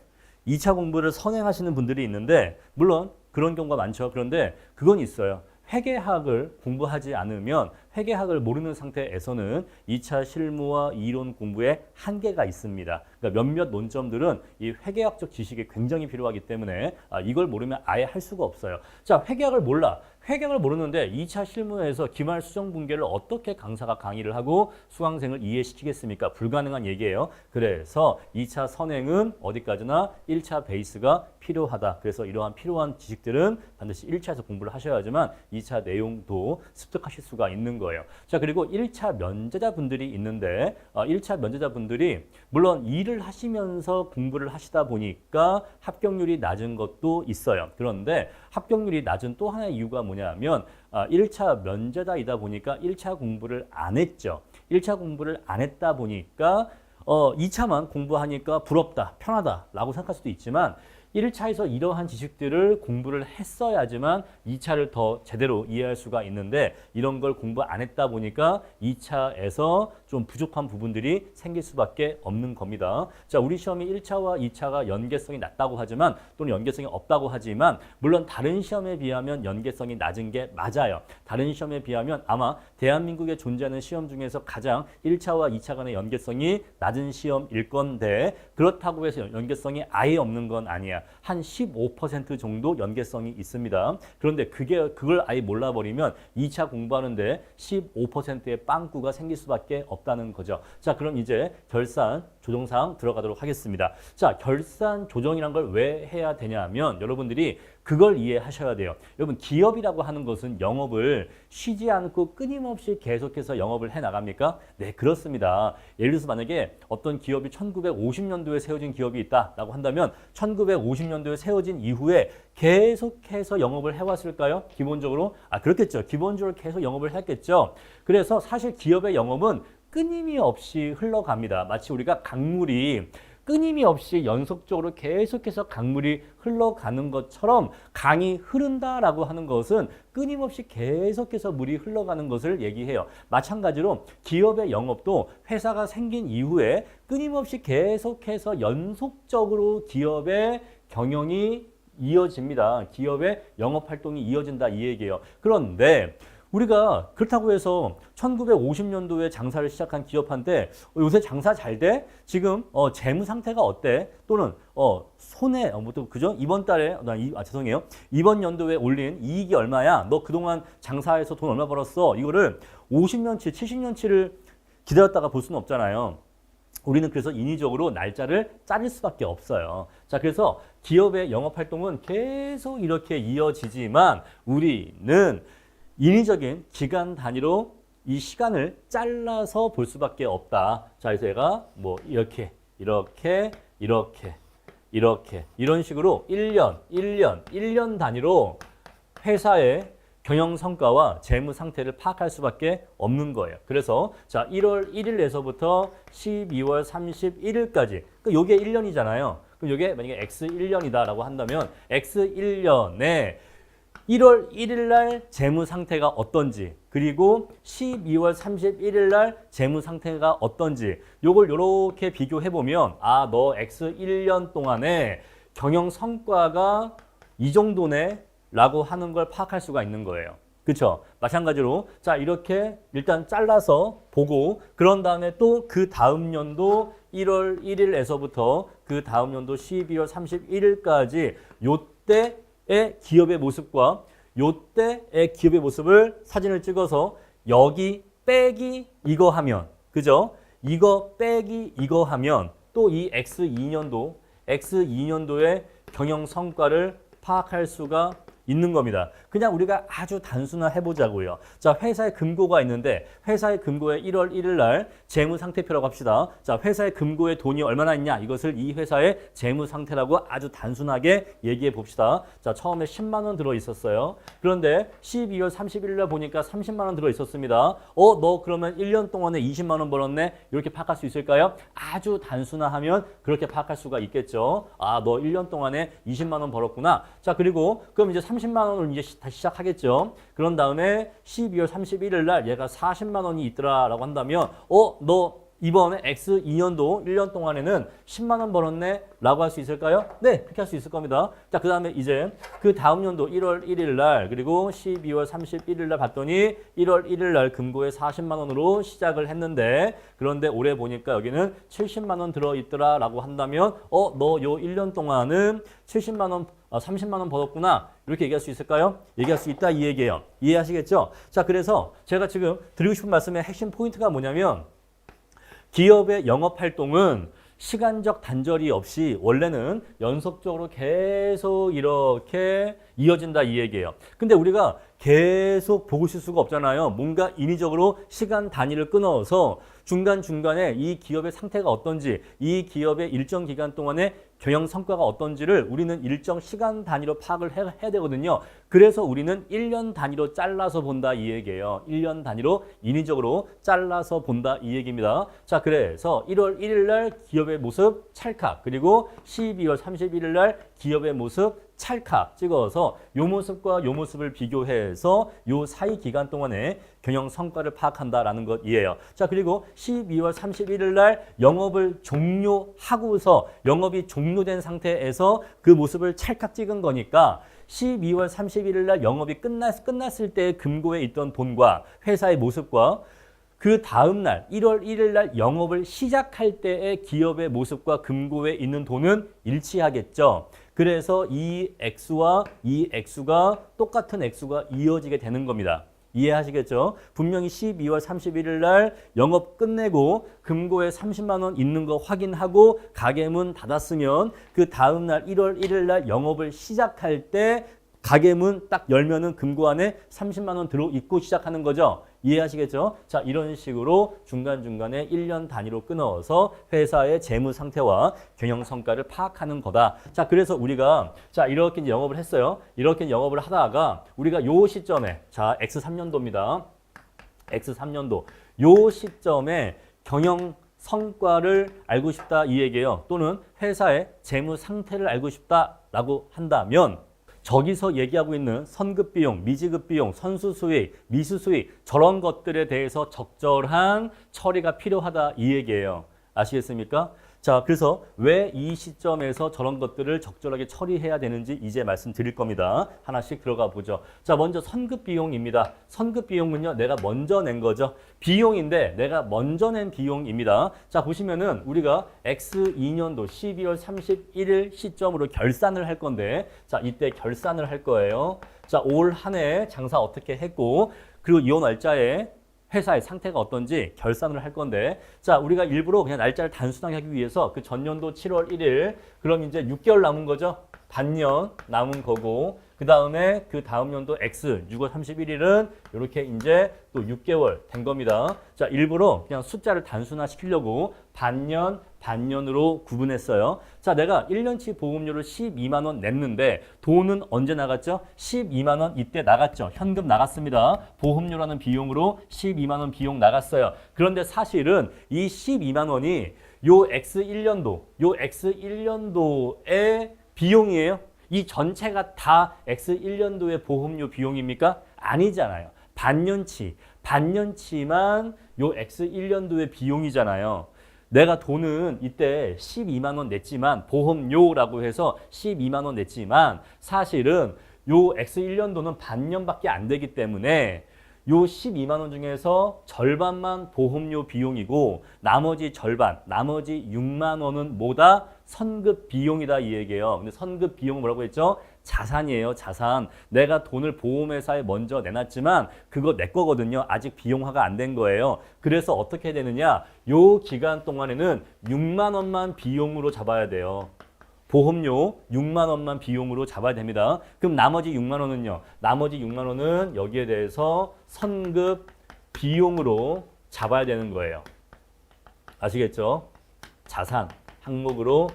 2차 공부를 선행하시는 분들이 있는데 물론 그런 경우가 많죠. 그런데 그건 있어요. 회계학을 공부하지 않으면 회계학을 모르는 상태에서는 2차 실무와 이론 공부에 한계가 있습니다. 그러니까 몇몇 논점들은 이 회계학적 지식이 굉장히 필요하기 때문에 이걸 모르면 아예 할 수가 없어요. 자, 회계학을 몰라. 회계학을 모르는데 2차 실무에서 기말 수정 분계를 어떻게 강사가 강의를 하고 수강생을 이해시키겠습니까? 불가능한 얘기예요. 그래서 2차 선행은 어디까지나 1차 베이스가 필요하다. 그래서 이러한 필요한 지식들은 반드시 1차에서 공부를 하셔야지만 2차 내용도 습득하실 수가 있는 거예요. 자, 그리고 1차 면제자분들이 있는데 1차 면제자분들이 물론 일을 하시면서 공부를 하시다 보니까 합격률이 낮은 것도 있어요. 그런데 합격률이 낮은 또 하나의 이유가 뭐냐면 1차 면제자이다 보니까 1차 공부를 안 했죠. 1차 공부를 안 했다 보니까 2차만 공부하니까 부럽다, 편하다라고 생각할 수도 있지만 1차에서 이러한 지식들을 공부를 했어야지만 2차를 더 제대로 이해할 수가 있는데 이런 걸 공부 안 했다 보니까 2차에서 좀 부족한 부분들이 생길 수밖에 없는 겁니다. 자, 우리 시험이 1차와 2차가 연계성이 낮다고 하지만 또는 연계성이 없다고 하지만 물론 다른 시험에 비하면 연계성이 낮은 게 맞아요. 다른 시험에 비하면 아마 대한민국에 존재하는 시험 중에서 가장 1차와 2차 간의 연계성이 낮은 시험일 건데 그렇다고 해서 연계성이 아예 없는 건 아니야. 한 15% 정도 연계성이 있습니다. 그런데 그걸 아예 몰라버리면 2차 공부하는데 15%의 빵꾸가 생길 수밖에 없다는 거죠. 자, 그럼 이제 결산 조정사항 들어가도록 하겠습니다. 자, 결산 조정이란 걸 왜 해야 되냐면 여러분들이 그걸 이해하셔야 돼요. 여러분, 기업이라고 하는 것은 영업을 쉬지 않고 끊임없이 계속해서 영업을 해나갑니까? 네, 그렇습니다. 예를 들어서 만약에 어떤 기업이 1950년도에 세워진 기업이 있다라고 한다면 1950년도에 세워진 이후에 계속해서 영업을 해왔을까요? 기본적으로? 그렇겠죠. 기본적으로 계속 영업을 했겠죠. 그래서 사실 기업의 영업은 끊임이 없이 흘러갑니다. 마치 우리가 강물이 끊임이 없이 연속적으로 계속해서 강물이 흘러가는 것처럼 강이 흐른다라고 하는 것은 끊임없이 계속해서 물이 흘러가는 것을 얘기해요. 마찬가지로 기업의 영업도 회사가 생긴 이후에 끊임없이 계속해서 연속적으로 기업의 경영이 이어집니다. 기업의 영업활동이 이어진다 이 얘기예요. 그런데 우리가 그렇다고 해서 1950년도에 장사를 시작한 기업한테 요새 장사 잘 돼? 지금 재무 상태가 어때? 또는 손해 그죠? 이번 달에 죄송해요. 이번 연도에 올린 이익이 얼마야? 너 그동안 장사해서 돈 얼마 벌었어? 이거를 50년치, 70년치를 기다렸다가 볼 수는 없잖아요. 우리는 그래서 인위적으로 날짜를 자를 수밖에 없어요. 자, 그래서 기업의 영업 활동은 계속 이렇게 이어지지만 우리는 인위적인 기간 단위로 이 시간을 잘라서 볼 수밖에 없다. 자, 그래서 얘가 뭐 이렇게 이런 식으로 1년 단위로 회사의 경영 성과와 재무 상태를 파악할 수밖에 없는 거예요. 그래서 자, 1월 1일에서부터 12월 31일까지 요게 1년이잖아요. 그럼 요게 만약에 X 1년이다라고 한다면 X 1년에 1월 1일 날 재무 상태가 어떤지 그리고 12월 31일 날 재무 상태가 어떤지 요걸 요렇게 비교해 보면 너 X 1년 동안에 경영 성과가 이 정도네 라고 하는 걸 파악할 수가 있는 거예요. 그렇죠? 마찬가지로 자, 이렇게 일단 잘라서 보고 그런 다음에 또 그 다음 연도 1월 1일에서부터 그 다음 연도 12월 31일까지 요때의 기업의 모습과 요때의 기업의 모습을 사진을 찍어서 여기 빼기 이거 하면 그죠? 이거 빼기 이거 하면 또 이 X2년도의 경영 성과를 파악할 수가 있는 겁니다. 그냥 우리가 아주 단순화해 보자고요. 자, 회사의 금고가 있는데 회사의 금고에 1월 1일 날 재무 상태표라고 합시다. 자, 회사의 금고에 돈이 얼마나 있냐? 이것을 이 회사의 재무 상태라고 아주 단순하게 얘기해 봅시다. 자, 처음에 10만 원 들어 있었어요. 그런데 12월 31일 날 보니까 30만 원 들어 있었습니다. 너 그러면 1년 동안에 20만 원 벌었네? 이렇게 파악할 수 있을까요? 아주 단순화하면 그렇게 파악할 수가 있겠죠. 아, 너 1년 동안에 20만 원 벌었구나. 자, 그리고 그럼 이제 30만 원을 이제 다시 시작하겠죠. 그런 다음에 12월 31일 날 얘가 40만 원이 있더라라고 한다면 너 이번에 X 2년도 1년 동안에는 10만 원 벌었네 라고 할 수 있을까요? 네, 그렇게 할 수 있을 겁니다. 자, 그 다음에 이제 그 다음 연도 1월 1일 날 그리고 12월 31일 날 봤더니 1월 1일 날 금고에 40만 원으로 시작을 했는데 그런데 올해 보니까 여기는 70만 원 들어있더라 라고 한다면 너 요 1년 동안은 70만 원 30만 원 벌었구나. 이렇게 얘기할 수 있을까요? 얘기할 수 있다 이 얘기예요. 이해하시겠죠? 자, 그래서 제가 지금 드리고 싶은 말씀의 핵심 포인트가 뭐냐면 기업의 영업활동은 시간적 단절이 없이 원래는 연속적으로 계속 이렇게 이어진다 이 얘기예요. 근데 우리가 계속 보고 있을 수가 없잖아요. 뭔가 인위적으로 시간 단위를 끊어서 중간중간에 이 기업의 상태가 어떤지, 이 기업의 일정 기간 동안에 경영 성과가 어떤지를 우리는 일정 시간 단위로 파악을 해야 되거든요. 그래서 우리는 1년 단위로 잘라서 본다 이 얘기예요. 1년 단위로 인위적으로 잘라서 본다 이 얘기입니다. 자, 그래서 1월 1일 날 기업의 모습 찰칵, 그리고 12월 31일 날 기업의 모습 찰칵 찍어서 요 모습과 요 모습을 비교해서 요 사이 기간 동안에 경영 성과를 파악한다라는 것이에요. 자, 그리고 12월 31일 날 영업을 종료하고서 영업이 종료된 상태에서 그 모습을 찰칵 찍은 거니까 12월 31일 날 영업이 끝났을 때 금고에 있던 돈과 회사의 모습과 그 다음 날 1월 1일 날 영업을 시작할 때의 기업의 모습과 금고에 있는 돈은 일치하겠죠. 그래서 이 액수와 이 액수가 똑같은 액수가 이어지게 되는 겁니다. 이해하시겠죠? 분명히 12월 31일 날 영업 끝내고 금고에 30만 원 있는 거 확인하고 가게 문 닫았으면 그 다음 날 1월 1일 날 영업을 시작할 때 가게 문 딱 열면은 금고 안에 30만 원 들어 있고 시작하는 거죠. 이해하시겠죠? 자, 이런 식으로 중간중간에 1년 단위로 끊어서 회사의 재무 상태와 경영 성과를 파악하는 거다. 자, 그래서 우리가 자, 이렇게 이제 영업을 했어요. 이렇게 영업을 하다가 우리가 요 시점에 자, X3년도입니다. X3년도 요 시점에 경영 성과를 알고 싶다 이 얘기예요. 또는 회사의 재무 상태를 알고 싶다라고 한다면 저기서 얘기하고 있는 선급 비용, 미지급 비용, 선수 수익, 미수 수익 저런 것들에 대해서 적절한 처리가 필요하다 이 얘기예요. 아시겠습니까? 자, 그래서 왜 이 시점에서 저런 것들을 적절하게 처리해야 되는지 이제 말씀드릴 겁니다. 하나씩 들어가 보죠. 자, 먼저 선급 비용입니다. 선급 비용은요, 내가 먼저 낸 거죠. 비용인데 내가 먼저 낸 비용입니다. 자, 보시면은 우리가 X2년도 12월 31일 시점으로 결산을 할 건데, 자, 이때 결산을 할 거예요. 자, 올 한 해 장사 어떻게 했고, 그리고 이 날짜에 회사의 상태가 어떤지 결산을 할 건데, 자, 우리가 일부러 그냥 날짜를 단순하게 하기 위해서 그 전년도 7월 1일, 그럼 이제 6개월 남은 거죠? 반년 남은 거고, 그 다음에 그 다음 연도 X, 6월 31일은 이렇게 이제 또 6개월 된 겁니다. 자, 일부러 그냥 숫자를 단순화 시키려고 반년으로 구분했어요. 자, 내가 1년치 보험료를 12만 원 냈는데 돈은 언제 나갔죠? 12만 원 이때 나갔죠. 현금 나갔습니다. 보험료라는 비용으로 12만 원 비용 나갔어요. 그런데 사실은 이 12만 원이 요 X1년도의 비용이에요. 이 전체가 다 X1년도의 보험료 비용입니까? 아니잖아요. 반년치만 요 X1년도의 비용이잖아요. 내가 돈은 이때 12만 원 냈지만, 보험료라고 해서 12만 원 냈지만 사실은 요 X1년도는 반년밖에 안 되기 때문에 요 12만 원 중에서 절반만 보험료 비용이고 나머지 절반, 나머지 6만 원은 뭐다? 선급 비용이다 이 얘기예요. 근데 선급 비용은 뭐라고 했죠? 자산이에요, 자산. 내가 돈을 보험회사에 먼저 내놨지만 그거 내 거거든요. 아직 비용화가 안 된 거예요. 그래서 어떻게 해야 되느냐? 요 기간 동안에는 6만 원만 비용으로 잡아야 돼요. 보험료 6만 원만 비용으로 잡아야 됩니다. 그럼 나머지 6만 원은요. 나머지 6만 원은 여기에 대해서 선급 비용으로 잡아야 되는 거예요. 아시겠죠? 자산 항목으로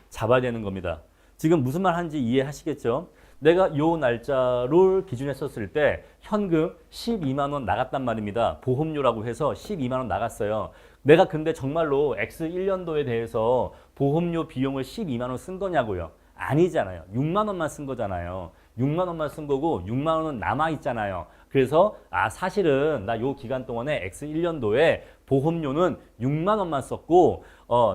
잡아야 되는 겁니다. 지금 무슨 말 하는지 이해하시겠죠? 내가 요 날짜를 기준했었을 때 현금 12만 원 나갔단 말입니다. 보험료라고 해서 12만 원 나갔어요. 내가 근데 정말로 X 1년도에 대해서 보험료 비용을 12만 원 쓴 거냐고요? 아니잖아요. 6만 원만 쓴 거잖아요. 6만 원만 쓴 거고 6만 원은 남아 있잖아요. 그래서 사실은 나 요 기간 동안에 X 1년도에 보험료는 6만 원만 썼고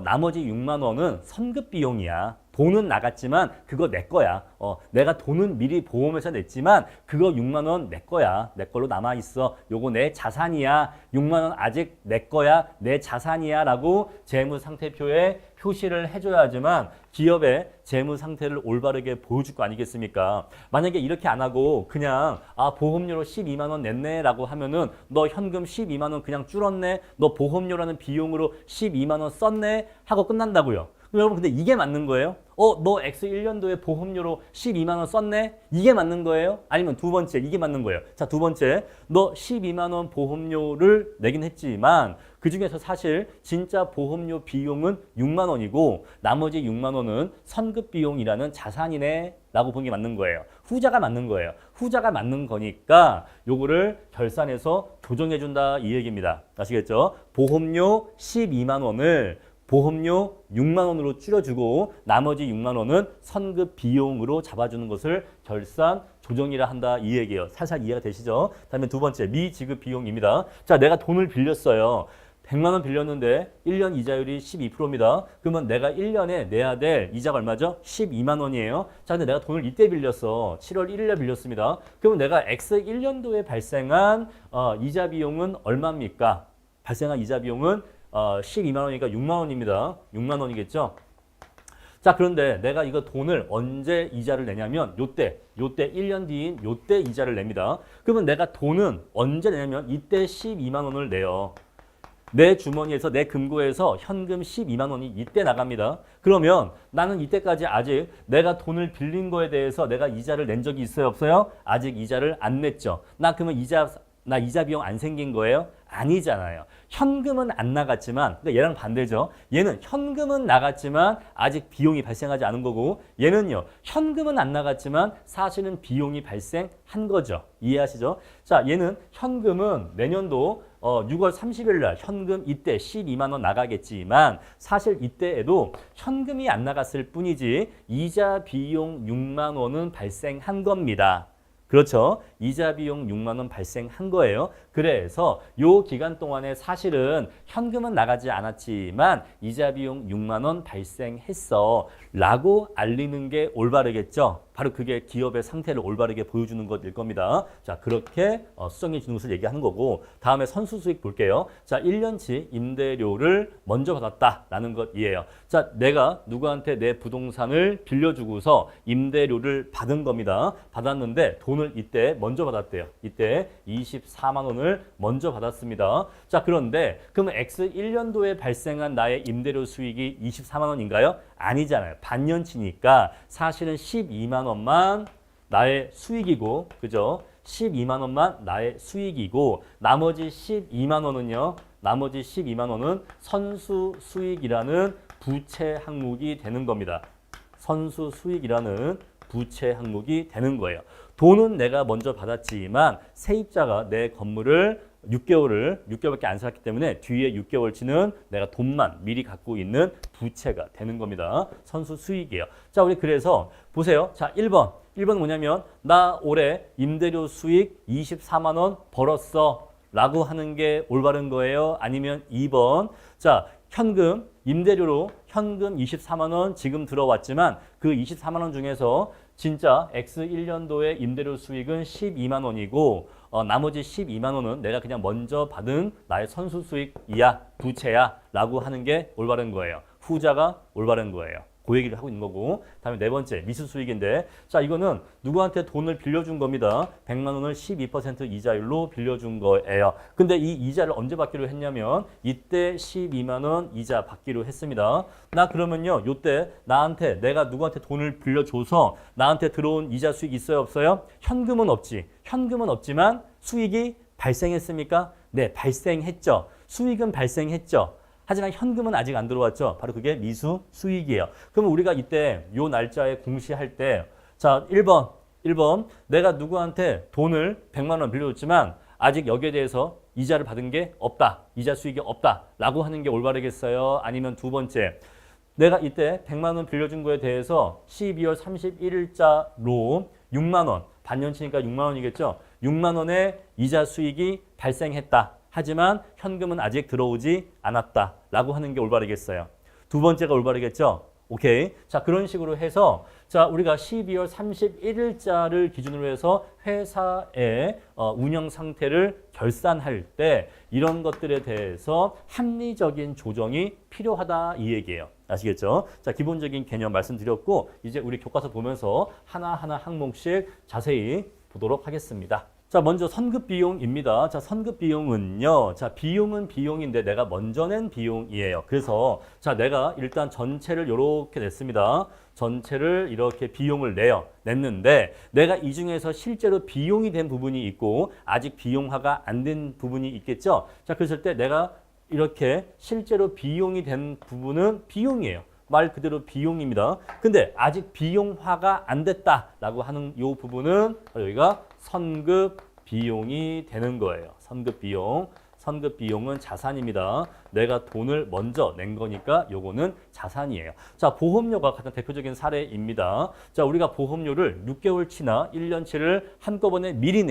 나머지 6만 원은 선급 비용이야. 돈은 나갔지만 그거 내 거야. 내가 돈은 미리 보험회사 냈지만 그거 6만 원 내 거야. 내 걸로 남아 있어. 요거 내 자산이야. 6만 원 아직 내 거야. 내 자산이야 라고 재무상태표에 표시를 해줘야지만 기업의 재무 상태를 올바르게 보여줄 거 아니겠습니까? 만약에 이렇게 안 하고 그냥 보험료로 12만 원 냈네 라고 하면은 너 현금 12만 원 그냥 줄었네, 너 보험료라는 비용으로 12만 원 썼네 하고 끝난다고요. 여러분 근데 이게 맞는 거예요? 너 X 1년도에 보험료로 12만 원 썼네? 이게 맞는 거예요? 아니면 두 번째 이게 맞는 거예요? 자, 두 번째 너 12만 원 보험료를 내긴 했지만 그중에서 사실 진짜 보험료 비용은 6만 원이고 나머지 6만 원은 선급 비용이라는 자산이네 라고 본 게 맞는 거예요. 후자가 맞는 거예요. 후자가 맞는 거니까 요거를 결산해서 조정해 준다 이 얘기입니다. 아시겠죠? 보험료 12만 원을 보험료 6만 원으로 줄여주고 나머지 6만 원은 선급 비용으로 잡아주는 것을 결산 조정이라 한다 이 얘기예요. 살살 이해가 되시죠? 다음에 두 번째 미지급 비용입니다. 자, 내가 돈을 빌렸어요. 100만 원 빌렸는데 1년 이자율이 12%입니다. 그러면 내가 1년에 내야 될 이자가 얼마죠? 12만 원이에요. 자, 근데 내가 돈을 이때 빌렸어. 7월 1일에 빌렸습니다. 그러면 내가 X 1년도에 발생한 이자 비용은 얼마입니까? 발생한 이자 비용은 12만 원이니까 6만 원입니다. 6만 원이겠죠? 자, 그런데 내가 이거 돈을 언제 이자를 내냐면 요때 1년 뒤인 요때 이자를 냅니다. 그러면 내가 돈은 언제 내냐면 이때 12만 원을 내요. 내 주머니에서 내 금고에서 현금 12만 원이 이때 나갑니다. 그러면 나는 이때까지 아직 내가 돈을 빌린 거에 대해서 내가 이자를 낸 적이 있어요? 없어요? 아직 이자를 안 냈죠. 나 그러면 이자 비용 안 생긴 거예요? 아니잖아요. 현금은 안 나갔지만, 그러니까 얘랑 반대죠. 얘는 현금은 나갔지만 아직 비용이 발생하지 않은 거고, 얘는요, 현금은 안 나갔지만 사실은 비용이 발생한 거죠. 이해하시죠? 자, 얘는 현금은 내년도 6월 30일 날 현금 이때 12만 원 나가겠지만 사실 이때에도 현금이 안 나갔을 뿐이지 이자 비용 6만 원은 발생한 겁니다. 그렇죠. 이자 비용 6만 원 발생한 거예요. 그래서 요 기간 동안에 사실은 현금은 나가지 않았지만 이자 비용 6만 원 발생했어 라고 알리는 게 올바르겠죠. 바로 그게 기업의 상태를 올바르게 보여주는 것일 겁니다. 자, 그렇게 수정해 주는 것을 얘기하는 거고, 다음에 선수 수익 볼게요. 자, 1년치 임대료를 먼저 받았다라는 것이에요. 자, 내가 누구한테 내 부동산을 빌려주고서 임대료를 받은 겁니다. 받았는데 돈을 이때 먼저 받았대요. 이때 24만 원을 먼저 받았습니다. 자, 그런데 그러면 X 1년도에 발생한 나의 임대료 수익이 24만 원인가요? 아니잖아요. 반년치니까 사실은 12만 원만 나의 수익이고, 그죠? 12만 원만 나의 수익이고, 나머지 12만 원은요, 나머지 12만 원은 선수 수익이라는 부채 항목이 되는 겁니다. 선수 수익이라는 부채 항목이 되는 거예요. 돈은 내가 먼저 받았지만 세입자가 내 건물을 6개월밖에 안 살았기 때문에 뒤에 6개월치는 내가 돈만 미리 갖고 있는 부채가 되는 겁니다. 선수 수익이에요. 자, 우리 그래서 보세요. 자, 1번 뭐냐면 나 올해 임대료 수익 24만 원 벌었어 라고 하는 게 올바른 거예요? 아니면 2번 자, 현금 임대료로 현금 24만 원 지금 들어왔지만 그 24만 원 중에서 진짜 X 1년도의 임대료 수익은 12만 원이고 나머지 12만 원은 내가 그냥 먼저 받은 나의 선수 수익이야, 부채야 라고 하는 게 올바른 거예요. 후자가 올바른 거예요. 그 얘기를 하고 있는 거고. 다음에 네 번째 미수 수익인데 자 이거는 누구한테 돈을 빌려준 겁니다. 100만 원을 12% 이자율로 빌려준 거예요. 근데 이 이자를 언제 받기로 했냐면 이때 12만 원 이자 받기로 했습니다. 나 그러면요 요때 나한테 내가 누구한테 돈을 빌려줘서 나한테 들어온 이자 수익 있어요 없어요? 현금은 없지. 현금은 없지만 수익이 발생했습니까? 네, 발생했죠. 수익은 발생했죠. 하지만 현금은 아직 안 들어왔죠. 바로 그게 미수 수익이에요. 그러면 우리가 이때 요 날짜에 공시할 때 자, 1번 내가 누구한테 돈을 100만 원 빌려줬지만 아직 여기에 대해서 이자를 받은 게 없다. 이자 수익이 없다. 라고 하는 게 올바르겠어요? 아니면 두 번째 내가 이때 100만 원 빌려준 거에 대해서 12월 31일자로 6만 원 반년치니까 6만 원이겠죠. 6만 원의 이자 수익이 발생했다. 하지만 현금은 아직 들어오지 않았다. 라고 하는 게 올바르겠어요. 두 번째가 올바르겠죠? 오케이. 자, 그런 식으로 해서 자, 우리가 12월 31일자를 기준으로 해서 회사의 운영 상태를 결산할 때 이런 것들에 대해서 합리적인 조정이 필요하다 이 얘기예요. 아시겠죠? 자, 기본적인 개념 말씀드렸고 이제 우리 교과서 보면서 하나하나 항목씩 자세히 보도록 하겠습니다. 자, 먼저 선급 비용입니다. 자, 선급 비용은요. 자, 비용은 비용인데 내가 먼저 낸 비용이에요. 그래서 자, 내가 일단 전체를 이렇게 냈습니다. 전체를 이렇게 비용을 냈는데 내가 이 중에서 실제로 비용이 된 부분이 있고 아직 비용화가 안 된 부분이 있겠죠. 자, 그랬을 때 내가 이렇게 실제로 비용이 된 부분은 비용이에요. 말 그대로 비용입니다. 근데 아직 비용화가 안 됐다라고 하는 이 부분은 여기가 선급 비용이 되는 거예요. 선급 비용. 선급 비용은 자산입니다. 내가 돈을 먼저 낸 거니까 요거는 자산이에요. 자, 보험료가 가장 대표적인 사례입니다. 자, 우리가 보험료를 6개월치나 1년치를 한꺼번에 미리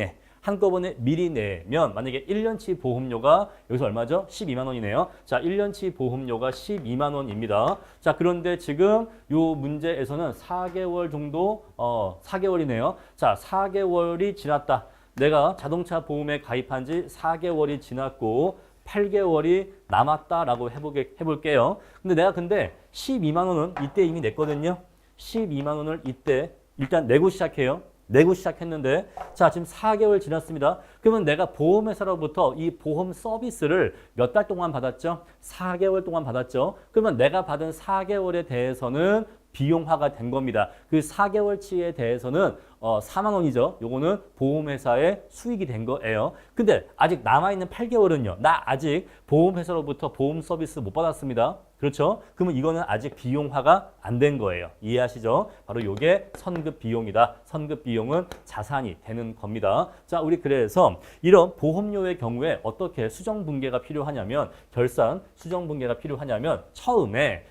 내면 만약에 1년치 보험료가 여기서 얼마죠? 12만 원이네요. 자, 1년치 보험료가 12만 원입니다. 자, 그런데 지금 요 문제에서는 4개월 정도 4개월이네요. 자, 4개월이 지났다. 내가 자동차 보험에 가입한 지 4개월이 지났고 8개월이 남았다라고 해볼게요. 근데 내가 12만 원은 이때 이미 냈거든요. 12만 원을 이때 일단 내고 시작해요. 내고 시작했는데 자 지금 4개월 지났습니다. 그러면 내가 보험회사로부터 이 보험 서비스를 몇 달 동안 받았죠? 4개월 동안 받았죠. 그러면 내가 받은 4개월에 대해서는 비용화가 된 겁니다. 그 4개월치에 대해서는 4만 원이죠. 요거는 보험회사의 수익이 된 거예요. 근데 아직 남아있는 8개월은요. 나 아직 보험회사로부터 보험 서비스 못 받았습니다. 그렇죠? 그러면 이거는 아직 비용화가 안 된 거예요. 이해하시죠? 바로 요게 선급 비용이다. 선급 비용은 자산이 되는 겁니다. 자, 우리 그래서 이런 보험료의 경우에 어떻게 수정분계가 필요하냐면 결산 수정분계가 필요하냐면 처음에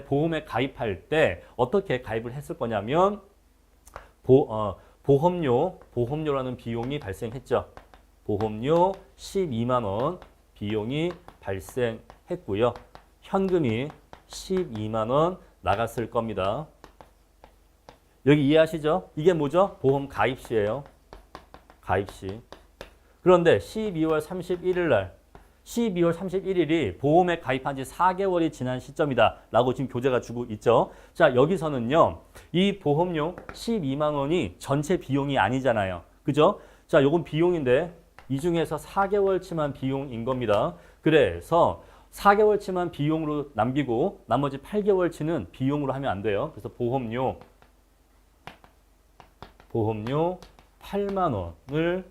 보험에 가입할 때 어떻게 가입을 했을 거냐면 보험료라는 비용이 발생했죠. 보험료 12만 원 비용이 발생했고요. 현금이 12만 원 나갔을 겁니다. 여기 이해하시죠? 이게 뭐죠? 보험 가입시예요. 가입시. 그런데 12월 31일이 보험에 가입한 지 4개월이 지난 시점이다 라고 지금 교재가 주고 있죠. 자, 여기서는요. 이 보험료 12만 원이 전체 비용이 아니잖아요. 그죠? 자, 요건 비용인데 이 중에서 4개월치만 비용인 겁니다. 그래서 4개월치만 비용으로 남기고 나머지 8개월치는 비용으로 하면 안 돼요. 그래서 보험료 8만 원을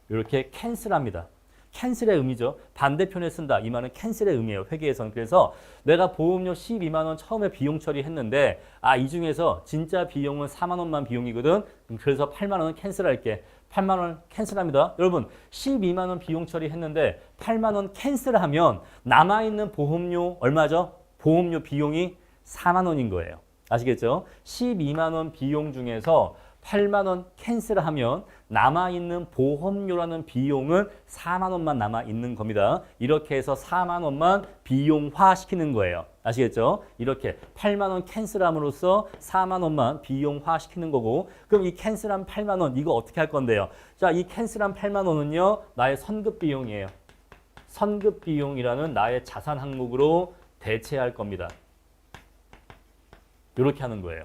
이렇게 캔슬합니다. 캔슬의 의미죠. 반대편에 쓴다. 이 말은 캔슬의 의미예요. 회계에서는. 그래서 내가 보험료 12만 원 처음에 비용 처리했는데 이 중에서 진짜 비용은 4만 원만 비용이거든. 그래서 8만 원은 캔슬할게. 8만 원 캔슬합니다. 여러분 12만 원 비용 처리했는데 8만 원 캔슬하면 남아있는 보험료 얼마죠? 보험료 비용이 4만 원인 거예요. 아시겠죠? 12만 원 비용 중에서 8만 원 캔슬하면 남아있는 보험료라는 비용은 4만 원만 남아있는 겁니다. 이렇게 해서 4만 원만 비용화시키는 거예요. 아시겠죠? 이렇게 8만 원 캔슬함으로써 4만 원만 비용화시키는 거고 그럼 이 캔슬한 8만 원 이거 어떻게 할 건데요? 자, 이 캔슬한 8만 원은요. 나의 선급 비용이에요. 선급 비용이라는 나의 자산 항목으로 대체할 겁니다. 이렇게 하는 거예요.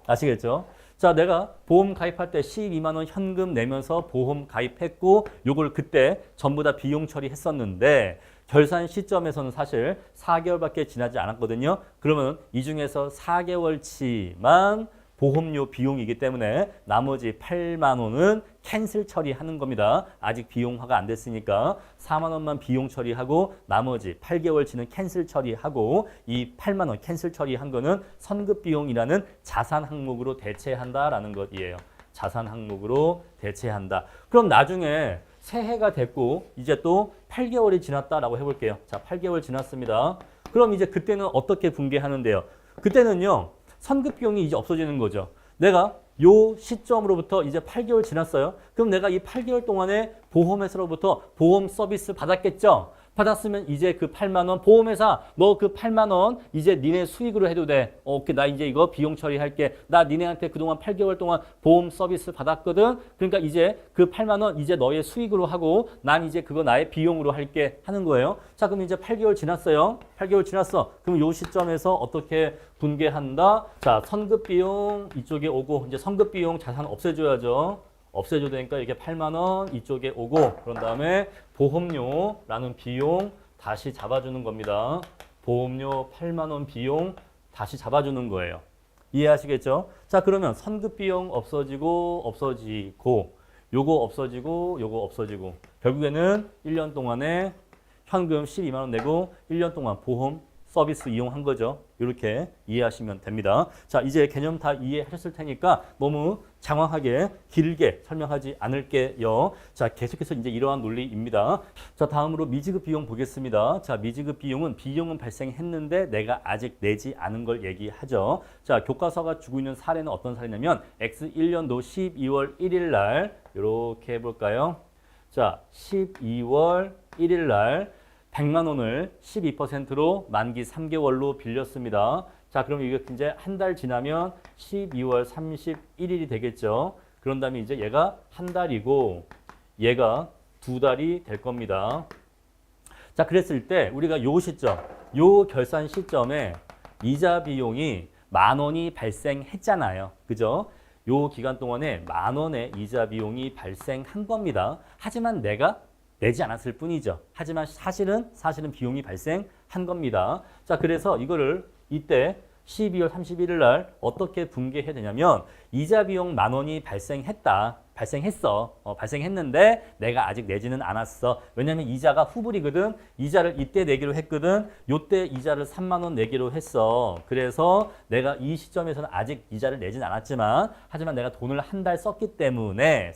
아시겠죠? 자, 내가 보험 가입할 때 12만 원 현금 내면서 보험 가입했고 요걸 그때 전부 다 비용 처리했었는데 결산 시점에서는 사실 4개월밖에 지나지 않았거든요. 그러면 이 중에서 4개월치만 보험료 비용이기 때문에 나머지 8만 원은 캔슬 처리하는 겁니다. 아직 비용화가 안 됐으니까 4만 원만 비용 처리하고 나머지 8개월치는 캔슬 처리하고 이 8만 원 캔슬 처리한 거는 선급 비용이라는 자산 항목으로 대체한다라는 것이에요. 자산 항목으로 대체한다. 그럼 나중에 새해가 됐고 이제 또 8개월이 지났다라고 해볼게요. 자, 8개월 지났습니다. 그럼 이제 그때는 어떻게 분개하는데요? 그때는요. 선급 비용이 이제 없어지는 거죠. 내가 요 시점으로부터 이제 8개월 지났어요. 그럼 내가 이 8개월 동안에 보험회사로부터 보험 서비스 받았겠죠? 받았으면 이제 그 8만 원 보험회사 너 그 8만 원 이제 니네 수익으로 해도 돼. 오케이 나 이제 이거 비용 처리할게. 나 니네한테 그동안 8개월 동안 보험 서비스 받았거든. 그러니까 이제 그 8만 원 이제 너의 수익으로 하고 난 이제 그거 나의 비용으로 할게 하는 거예요. 자 그럼 이제 8개월 지났어요. 8개월 지났어. 그럼 요 시점에서 어떻게 분개한다? 자 선급 비용 이쪽에 오고 이제 선급 비용 자산 없애줘야죠. 없애줘야 되니까 이렇게 8만 원 이쪽에 오고 그런 다음에 보험료라는 비용 다시 잡아주는 겁니다. 보험료 8만 원 비용 다시 잡아주는 거예요. 이해하시겠죠? 자 그러면 선급 비용 없어지고 요거 없어지고 결국에는 1년 동안에 현금 12만 원 내고 1년 동안 보험 서비스 이용한 거죠. 이렇게 이해하시면 됩니다. 자, 이제 개념 다 이해하셨을 테니까 너무 장황하게 길게 설명하지 않을게요. 자, 계속해서 이제 이러한 논리입니다. 자, 다음으로 미지급 비용 보겠습니다. 자, 미지급 비용은 발생했는데 내가 아직 내지 않은 걸 얘기하죠. 자, 교과서가 주고 있는 사례는 어떤 사례냐면 X 1년도 12월 1일 날 이렇게 해볼까요? 자, 12월 1일 날 100만 원을 12%로 만기 3개월로 빌렸습니다. 자, 그럼 이게 이제 한 달 지나면 12월 31일이 되겠죠. 그런 다음에 이제 얘가 한 달이고 얘가 두 달이 될 겁니다. 자, 그랬을 때 우리가 요 시점, 요 결산 시점에 이자 비용이 10,000원이 발생했잖아요. 그죠? 요 기간 동안에 10,000원의 이자 비용이 발생한 겁니다. 하지만 내가 내지 않았을 뿐이죠. 하지만 사실은 비용이 발생한 겁니다. 자, 그래서 이거를 이때 12월 31일 날 어떻게 분개해야 되냐면 이자 비용 10,000원이 발생했는데 내가 아직 내지는 않았어. 왜냐면 이자가 후불이거든. 이자를 이때 내기로 했거든. 요때 이자를 3만 원 내기로 했어. 그래서 내가 이 시점에서는 아직 이자를 내진 않았지만 하지만 내가 돈을 한 달 썼기 때문에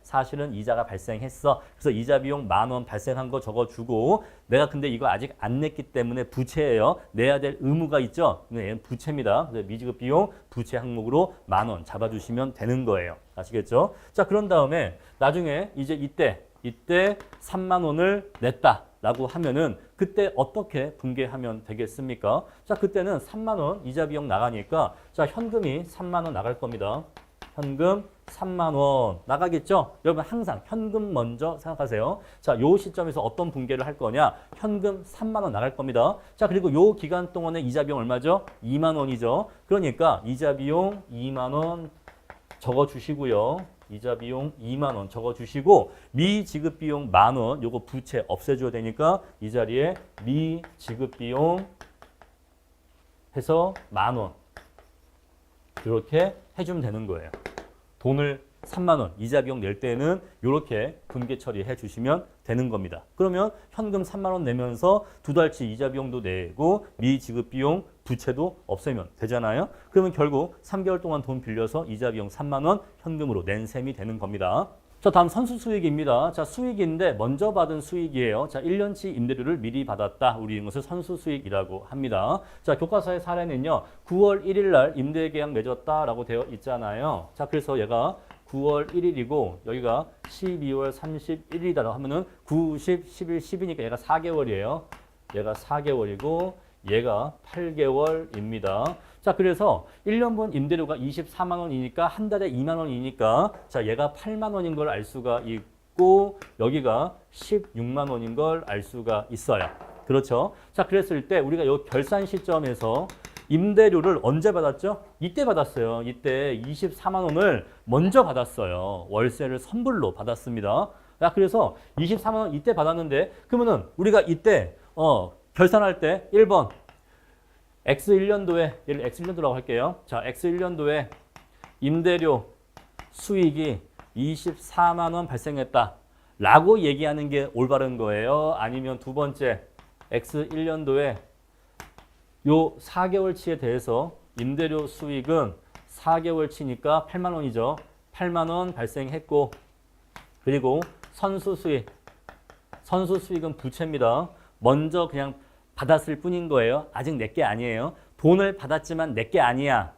사실은 이자가 발생했어. 그래서 이자 비용 10,000원 발생한 거 적어주고 내가 근데 이거 아직 안 냈기 때문에 부채예요. 내야 될 의무가 있죠. 얘는 부채입니다. 그래서 미지급 비용 부채 항목으로 10,000원 잡아주시면 되는 거예요. 아시겠죠? 자, 그런 다음에 나중에 이제 이때 3만 원을 냈다라고 하면은 그때 어떻게 분개하면 되겠습니까? 자, 그때는 3만 원 이자 비용 나가니까 자, 현금이 3만 원 나갈 겁니다. 현금 3만 원 나가겠죠? 여러분 항상 현금 먼저 생각하세요. 자, 요 시점에서 어떤 분개를 할 거냐? 현금 3만 원 나갈 겁니다. 자, 그리고 요 기간 동안에 이자 비용 얼마죠? 2만 원이죠. 그러니까 이자 비용 2만 원 적어주시고요. 이자 비용 2만 원 적어주시고 미지급 비용 10,000원 요거 부채 없애줘야 되니까 이 자리에 미지급 비용 해서 10,000원 이렇게 해주면 되는 거예요. 돈을 3만 원 이자 비용 낼 때는 이렇게 분개 처리해 주시면 되는 겁니다. 그러면 현금 3만 원 내면서 두 달치 이자 비용도 내고 미지급 비용 부채도 없애면 되잖아요. 그러면 결국 3개월 동안 돈 빌려서 이자 비용 3만 원 현금으로 낸 셈이 되는 겁니다. 자, 다음 선수 수익입니다. 자, 수익인데 먼저 받은 수익이에요. 자, 1년치 임대료를 미리 받았다. 우리 이것을 선수 수익이라고 합니다. 자, 교과서의 사례는요. 9월 1일 날 임대 계약 맺었다라고 되어 있잖아요. 자, 그래서 얘가 9월 1일이고 여기가 12월 31일이다 하면은 9, 10, 11, 10이니까 얘가 4개월이에요. 얘가 4개월이고 얘가 8개월입니다. 자, 그래서 1년분 임대료가 24만 원이니까 한 달에 2만 원이니까 자, 얘가 8만 원인 걸 알 수가 있고 여기가 16만 원인 걸 알 수가 있어요. 그렇죠? 자, 그랬을 때 우리가 이 결산 시점에서 임대료를 언제 받았죠? 이때 받았어요. 이때 24만 원을 먼저 받았어요. 월세를 선불로 받았습니다. 자, 그래서 24만 원 이때 받았는데 그러면은 우리가 이때 결산할 때 1번 X1년도에 얘를 X1년도라고 할게요. 자, X1년도에 임대료 수익이 24만 원 발생했다 라고 얘기하는 게 올바른 거예요? 아니면 두 번째 X1년도에 요 4개월치에 대해서 임대료 수익은 4개월치니까 8만 원이죠. 8만 원 발생했고 그리고 선수 수익은 부채입니다. 먼저 그냥 받았을 뿐인 거예요. 아직 내게 아니에요. 돈을 받았지만 내게 아니야.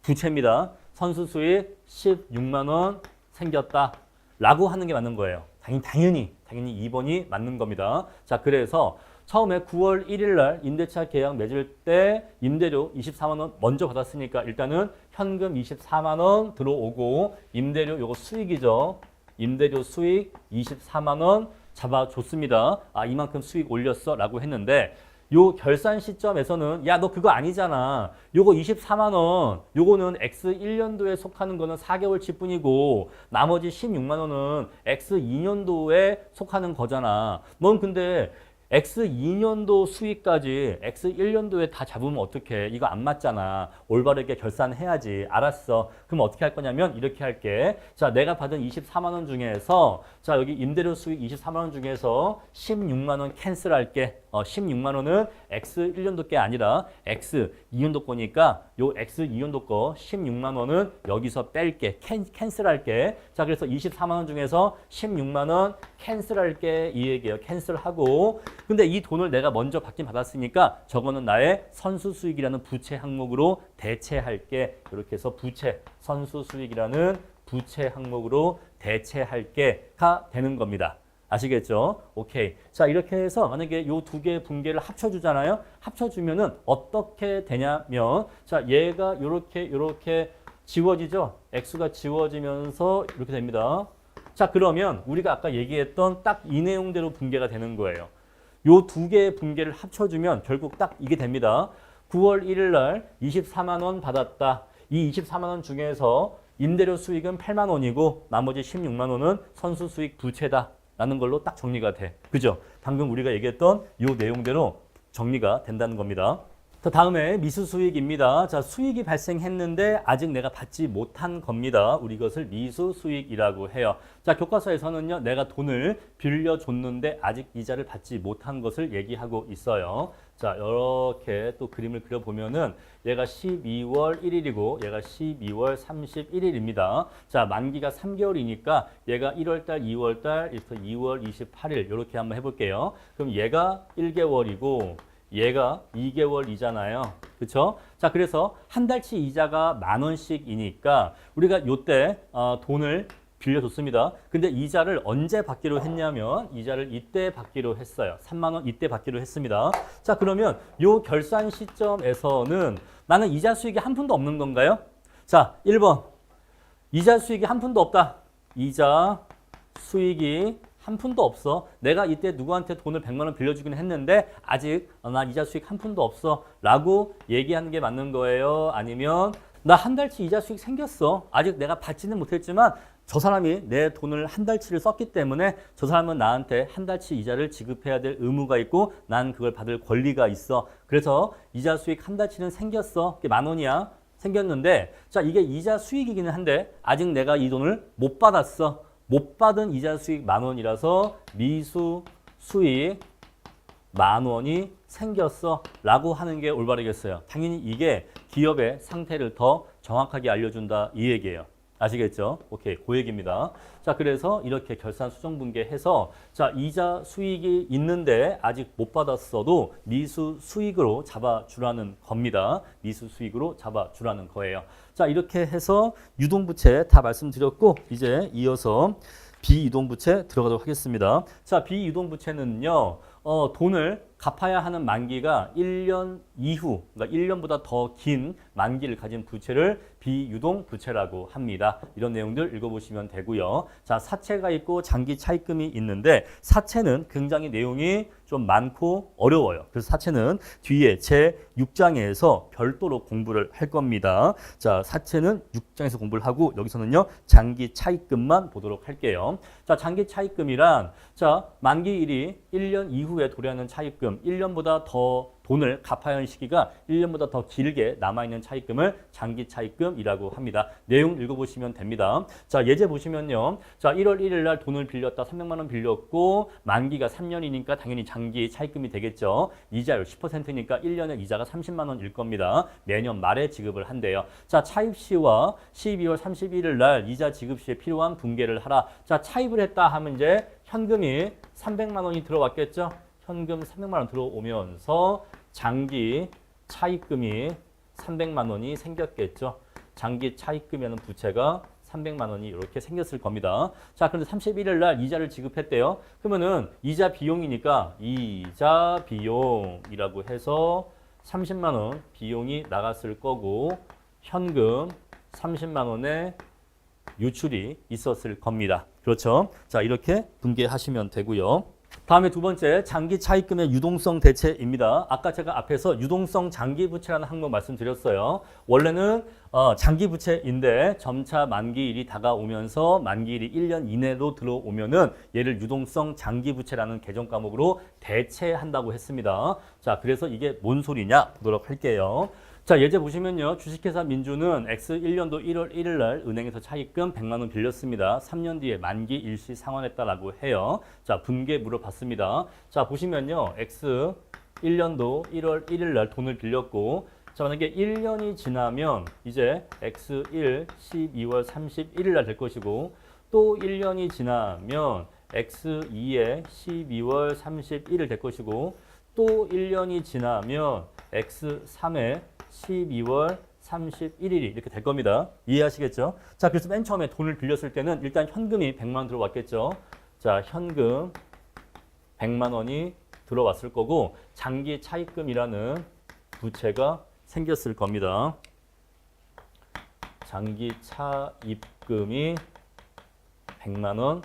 부채입니다. 선수 수익 16만 원 생겼다 라고 하는 게 맞는 거예요. 당연히 2번이 맞는 겁니다. 자, 그래서 처음에 9월 1일 날 임대차 계약 맺을 때 임대료 24만 원 먼저 받았으니까 일단은 현금 24만 원 들어오고 임대료 요거 수익이죠. 임대료 수익 24만 원 잡아줬습니다. 아, 이만큼 수익 올렸어 라고 했는데 요 결산 시점에서는 야, 너 그거 아니잖아. 요거 24만 원, 요거는 X1년도에 속하는 거는 4개월치 뿐이고 나머지 16만 원은 X2년도에 속하는 거잖아. 넌 근데 X2년도 수익까지 X1년도에 다 잡으면 어떡해. 이거 안 맞잖아. 올바르게 결산해야지. 알았어. 그럼 어떻게 할 거냐면 이렇게 할게. 자, 내가 받은 24만 원 중에서 자, 여기 임대료 수익 24만 원 중에서 16만 원 캔슬할게. 16만 원은 X1년도 게 아니라 X2년도 거니까 요 X2년도 거 16만 원은 여기서 뺄게. 캔슬할게. 자, 그래서 24만 원 중에서 16만 원 캔슬할게. 이 얘기예요. 캔슬하고 근데 이 돈을 내가 먼저 받긴 받았으니까 저거는 나의 선수 수익이라는 부채 항목으로 대체할게. 이렇게 해서 부채, 선수 수익이라는 부채 항목으로 대체할게가 되는 겁니다. 아시겠죠? 오케이. 자, 이렇게 해서 만약에 요 두 개의 분계를 합쳐주잖아요. 합쳐주면은 어떻게 되냐면 자, 얘가 요렇게 지워지죠? x가 지워지면서 이렇게 됩니다. 자, 그러면 우리가 아까 얘기했던 딱 이 내용대로 분계가 되는 거예요. 요 두 개의 분계를 합쳐주면 결국 딱 이게 됩니다. 9월 1일 날 24만 원 받았다. 이 24만 원 중에서 임대료 수익은 8만 원이고 나머지 16만 원은 선수 수익 부채다. 라는 걸로 딱 정리가 돼. 그죠? 방금 우리가 얘기했던 요 내용대로 정리가 된다는 겁니다. 자, 다음에 미수수익입니다. 자, 수익이 발생했는데 아직 내가 받지 못한 겁니다. 우리 이것을 미수수익이라고 해요. 자, 교과서에서는요, 내가 돈을 빌려줬는데 아직 이자를 받지 못한 것을 얘기하고 있어요. 자, 이렇게 또 그림을 그려보면은 얘가 12월 1일이고 얘가 12월 31일입니다. 자, 만기가 3개월이니까 얘가 1월달, 2월달, 2월 28일 이렇게 한번 해볼게요. 그럼 얘가 1개월이고 얘가 2개월이잖아요. 그렇죠? 자, 그래서 한 달치 이자가 10,000원씩이니까 우리가 요때 돈을 빌려줬습니다. 근데 이자를 언제 받기로 했냐면 이자를 이때 받기로 했어요. 3만 원 이때 받기로 했습니다. 자, 그러면 요 결산 시점에서는 나는 이자 수익이 한 푼도 없는 건가요? 자, 1번. 이자 수익이 한 푼도 없다. 이자 수익이 한 푼도 없어. 내가 이때 누구한테 돈을 100만 원 빌려주긴 했는데 아직 나 이자 수익 한 푼도 없어 라고 얘기하는 게 맞는 거예요? 아니면 나 한 달치 이자 수익 생겼어. 아직 내가 받지는 못했지만 저 사람이 내 돈을 한 달치를 썼기 때문에 저 사람은 나한테 한 달치 이자를 지급해야 될 의무가 있고 난 그걸 받을 권리가 있어. 그래서 이자 수익 한 달치는 생겼어. 그게 10,000원이야. 생겼는데 자, 이게 이자 수익이기는 한데 아직 내가 이 돈을 못 받았어. 못 받은 이자 수익 10,000원이라서 미수 수익 10,000원이 생겼어 라고 하는 게 올바르겠어요. 당연히 이게 기업의 상태를 더 정확하게 알려준다 이 얘기예요. 아시겠죠? 오케이, 그 얘기입니다. 자, 그래서 이렇게 결산 수정 분계해서 자, 이자 수익이 있는데 아직 못 받았어도 미수 수익으로 잡아주라는 겁니다. 미수 수익으로 잡아주라는 거예요. 자, 이렇게 해서 유동부채 다 말씀드렸고 이제 이어서 비유동부채 들어가도록 하겠습니다. 자, 비유동부채는요. 돈을 갚아야 하는 만기가 1년 이후, 그러니까 1년보다 더 긴 만기를 가진 부채를 비유동 부채라고 합니다. 이런 내용들 읽어보시면 되고요. 자, 사채가 있고 장기 차입금이 있는데 사채는 굉장히 내용이 좀 많고 어려워요. 그래서 사채는 뒤에 제 6장에서 별도로 공부를 할 겁니다. 자, 사채는 6장에서 공부를 하고 여기서는요, 장기 차입금만 보도록 할게요. 자, 장기 차입금이란 자, 만기일이 1년 이후에 도래하는 차입금, 1년보다 더 돈을 갚아야 하는 시기가 1년보다 더 길게 남아있는 차입금을 장기 차입금이라고 합니다. 내용 읽어보시면 됩니다. 자, 예제 보시면요. 자, 1월 1일 날 돈을 빌렸다. 300만 원 빌렸고 만기가 3년이니까 당연히 장기 차입금이 되겠죠. 이자율 10%니까 1년에 이자가 30만 원일 겁니다. 매년 말에 지급을 한대요. 자, 차입 시와 12월 31일 날 이자 지급 시에 필요한 분계를 하라. 자, 차입을 했다 하면 이제 현금이 300만 원이 들어왔겠죠. 현금 300만 원 들어오면서 장기 차입금이 300만 원이 생겼겠죠. 장기 차입금이라는 부채가 300만 원이 이렇게 생겼을 겁니다. 자, 그런데 31일 날 이자를 지급했대요. 그러면은 이자 비용이니까 이자 비용이라고 해서 30만 원 비용이 나갔을 거고 현금 30만 원의 유출이 있었을 겁니다. 그렇죠? 자, 이렇게 분개하시면 되고요. 다음에 두 번째, 장기 차입금의 유동성 대체입니다. 아까 제가 앞에서 유동성 장기 부채라는 항목 말씀드렸어요. 원래는 장기 부채인데 점차 만기일이 다가오면서 만기일이 1년 이내로 들어오면은 얘를 유동성 장기 부채라는 개정 과목으로 대체한다고 했습니다. 자, 그래서 이게 뭔 소리냐 보도록 할게요. 자, 예제 보시면요. 주식회사 민주는 X 1년도 1월 1일 날 은행에서 차입금 100만 원 빌렸습니다. 3년 뒤에 만기 일시 상환했다라고 해요. 자, 분계 물어봤습니다. 자, 보시면요. X 1년도 1월 1일 날 돈을 빌렸고 자, 만약에 1년이 지나면 이제 X1 12월 31일 날 될 것이고 또 1년이 지나면 X2에 12월 31일 될 것이고 또 1년이 지나면 X3에 12월 31일이 이렇게 될 겁니다. 이해하시겠죠? 자, 그래서 맨 처음에 돈을 빌렸을 때는 일단 현금이 100만 원 들어왔겠죠. 자, 현금 100만 원이 들어왔을 거고 장기 차입금이라는 부채가 생겼을 겁니다. 장기 차입금이 100만 원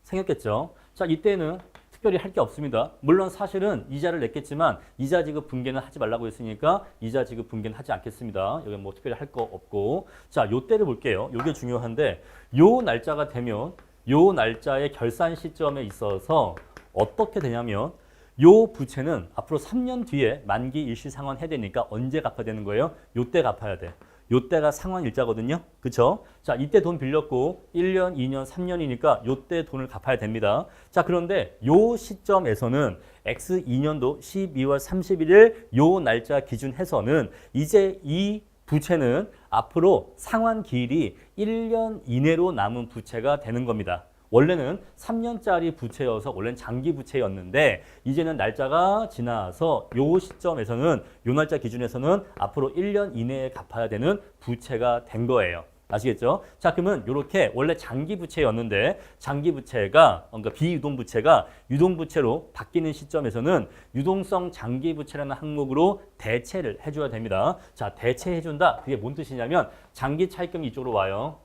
생겼겠죠. 자, 이때는 특별히 할 게 없습니다. 물론 사실은 이자를 냈겠지만 이자 지급 분계는 하지 말라고 했으니까 이자 지급 분계는 하지 않겠습니다. 여기 뭐 특별히 할 거 없고. 자, 요때를 볼게요. 요게 중요한데 요 날짜가 되면 요 날짜의 결산 시점에 있어서 어떻게 되냐면 요 부채는 앞으로 3년 뒤에 만기 일시 상환해야 되니까 언제 갚아야 되는 거예요? 요때 갚아야 돼. 요때가 상환 일자거든요. 그쵸? 자, 이때 돈 빌렸고 1년, 2년, 3년이니까 요때 돈을 갚아야 됩니다. 자, 그런데 요 시점에서는 X2년도 12월 31일 요 날짜 기준해서는 이제 이 부채는 앞으로 상환 기일이 1년 이내로 남은 부채가 되는 겁니다. 원래는 3년짜리 부채여서 원래는 장기 부채였는데 이제는 날짜가 지나서 요 시점에서는 요 날짜 기준에서는 앞으로 1년 이내에 갚아야 되는 부채가 된 거예요. 아시겠죠? 자, 그러면 이렇게 원래 장기 부채였는데 장기 부채가 그러니까 비유동 부채가 유동 부채로 바뀌는 시점에서는 유동성 장기 부채라는 항목으로 대체를 해줘야 됩니다. 자, 대체해준다. 그게 뭔 뜻이냐면 장기 차입금이 이쪽으로 와요.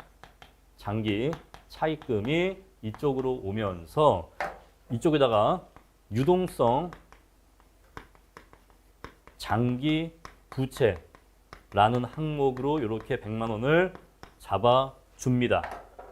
장기 차입금이 이쪽으로 오면서 이쪽에다가 유동성 장기 부채라는 항목으로 이렇게 100만 원을 잡아줍니다.